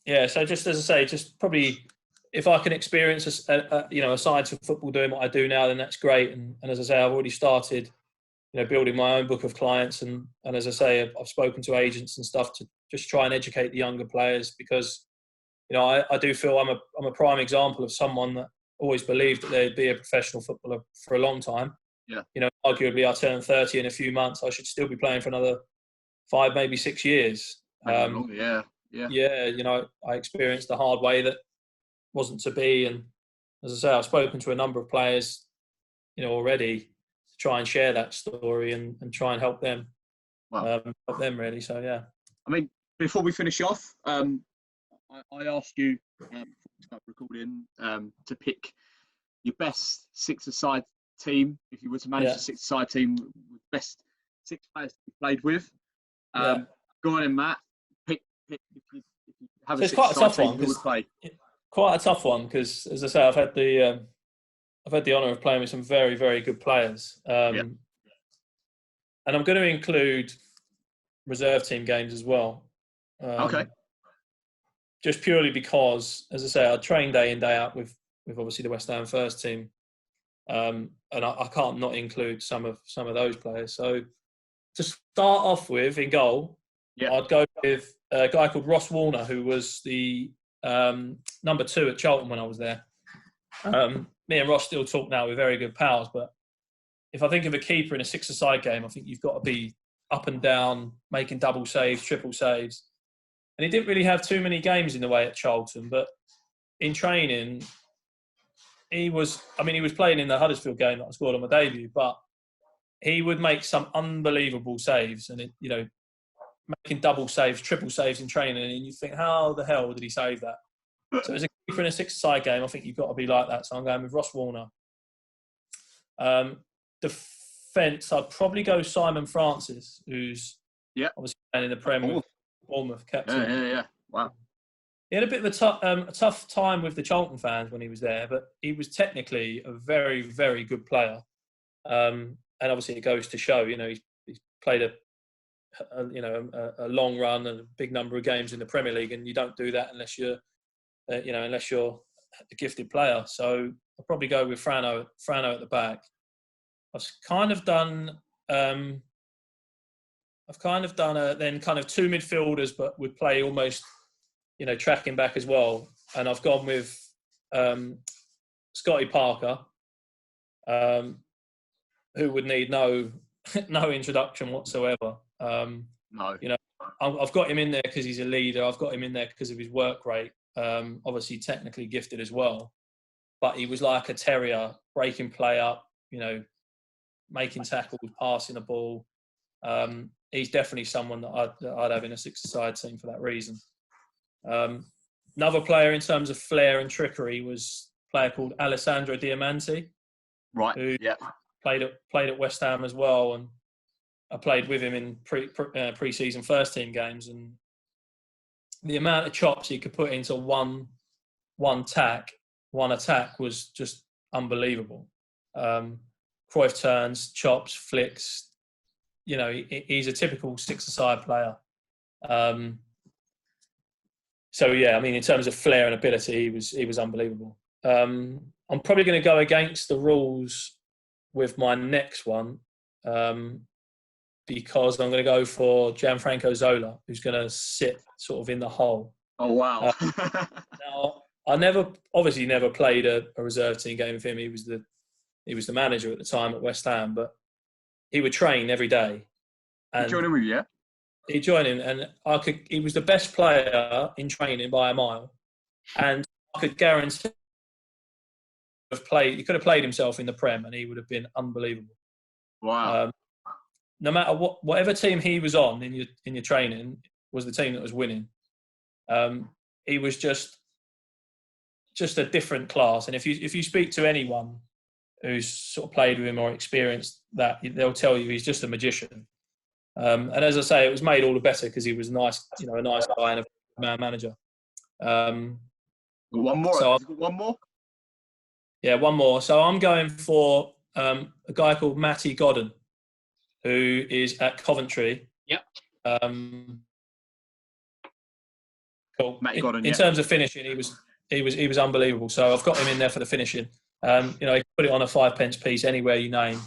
Yeah. So just as I say, just probably if I can experience a side to football doing what I do now, then that's great. And as I say, I've already started, building my own book of clients. And as I say, I've spoken to agents and stuff to just try and educate the younger players because, I do feel I'm a prime example of someone that always believed that they'd be a professional footballer for a long time. Yeah. Arguably I turn 30 in a few months. I should still be playing for another 5, maybe 6 years. Yeah. I experienced the hard way that wasn't to be. And as I say, I've spoken to a number of players, already to try and share that story and try and help them. Wow. Help them really. So, yeah. I mean, before we finish off, I asked you before we start recording to pick your best six-a-side team. If you were to manage a six-a-side team with best 6 players to be played with. Go on in, Matt. Pick if you have a six-a-side team, who would play? Quite a tough one because, as I say, I've had the honour of playing with some very, very good players. And I'm going to include reserve team games as well. Okay. Just purely because, as I say, I train day in, day out with obviously the West Ham first team, and I can't not include some of those players. So to start off with, in goal, I'd go with a guy called Ross Warner, who was the number 2 at Charlton when I was there. Me and Ross still talk now. We're very good pals, but if I think of a keeper in a six-a-side game, I think you've got to be up and down, making double saves, triple saves. And he didn't really have too many games in the way at Charlton, but in training, he was playing in the Huddersfield game that I scored on my debut, but he would make some unbelievable saves and, making double saves, triple saves in training. And you think, how the hell did he save that? So as a keeper in a six-a-side game, I think you've got to be like that. So I'm going with Ross Warner. Defence, I'd probably go Simon Francis, who's obviously playing in the Premier with Bournemouth captain. Yeah. Wow. He had a bit of a tough time with the Charlton fans when he was there, but he was technically a very, very good player. And obviously it goes to show, he's played a long run and a big number of games in the Premier League, and you don't do that unless you're a gifted player. So I'll probably go with Frano at the back. I've kind of done then kind of 2 midfielders, but would play almost, tracking back as well. And I've gone with Scotty Parker, who would need no introduction whatsoever. No. I've got him in there because he's a leader. I've got him in there because of his work rate. Obviously technically gifted as well, but he was like a terrier, breaking play up, making tackles, passing the ball. He's definitely someone that I'd have in a six-a-side team for that reason. Another player in terms of flair and trickery was a player called Alessandro Diamanti, right? Who played at West Ham as well, and I played with him in pre-season first team games, and the amount of chops he could put into one attack was just unbelievable. Cruyff turns, chops, flicks. He's a typical six-a-side player. In terms of flair and ability, he was unbelievable. I'm probably going to go against the rules with my next one because I'm going to go for Gianfranco Zola, who's going to sit sort of in the hole. Oh wow! Now I never played a reserve team game with him. He was the manager at the time at West Ham, but he would train every day. And you join him with you? He joined in, and he was the best player in training by a mile, and I could guarantee he could have played himself in the Prem, and he would have been unbelievable. Wow! No matter whatever team he was on in your training was the team that was winning. He was just a different class, and if you speak to anyone who's sort of played with him or experienced that, they'll tell you he's just a magician. And as I say, it was made all the better because he was a nice guy and a man manager. One more. So One more. Yeah, one more. So I'm going for a guy called Matty Godden, who is at Coventry. Yep. Cool. Matty Godden, in terms of finishing, he was unbelievable. So I've got him in there for the finishing. He can put it on a 5p piece anywhere you name.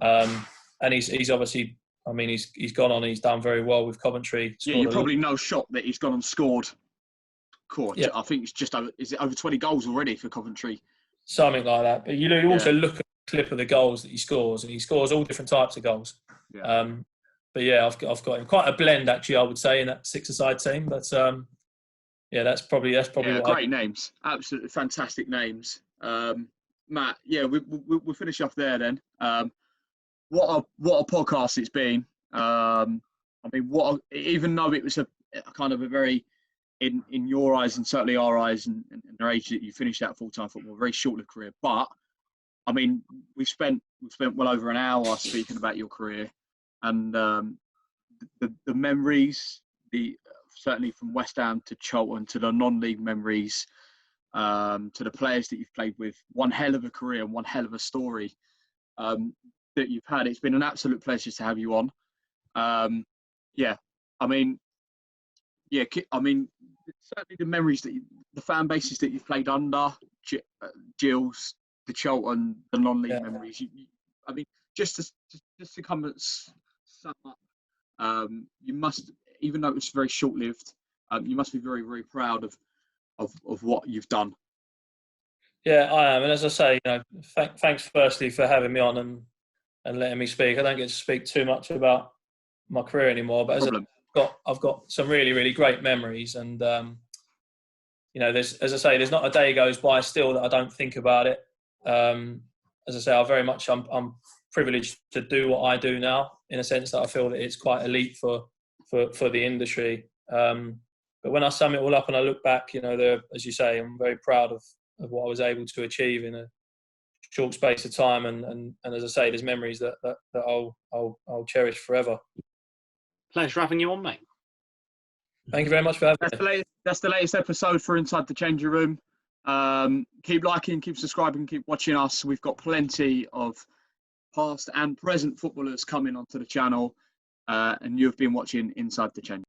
And he's obviously, I mean, he's gone on. He's done very well with Coventry. Yeah, you probably know shot that he's gone and scored. Yeah. I think it's just over. Is it over 20 goals already for Coventry? Something like that. But you also look at the clip of the goals that he scores, and he scores all different types of goals. Yeah. But yeah, I've got him. Quite a blend, actually, I would say, in that six-a-side team. But yeah, that's probably what great names. Absolutely fantastic names. Matt, yeah, we'll finish off there then. What a podcast it's been. I mean, even though it was a kind of a very, in your eyes and certainly our eyes and the age that you finished out full-time football, very short-lived career. But I mean, we've spent well over an hour speaking about your career, and the memories, certainly from West Ham to Charlton to the non-league memories, to the players that you've played with. One hell of a career and one hell of a story that you've had. It's been an absolute pleasure to have you on. Certainly the memories the fan bases that you've played under, Gills, the Charlton, the non-league memories. I mean, just to come and sum up, you must, even though it was very short-lived, you must be very, very proud of what you've done. Yeah, I am. And as I say, thanks firstly for having me on and letting me speak. I don't get to speak too much about my career anymore, but I've got some really, really great memories. And, there's not a day goes by still that I don't think about it. As I say, I'm privileged to do what I do now, in a sense that I feel that it's quite elite for the industry. But when I sum it all up and I look back, as you say, I'm very proud of what I was able to achieve in a short space of time. And as I say, there's memories that I'll cherish forever. Pleasure having you on, mate. Thank you very much for having me. That's the latest episode for Inside the Changing Room. Keep liking, keep subscribing, keep watching us. We've got plenty of past and present footballers coming onto the channel, and you've been watching Inside the Changing Room.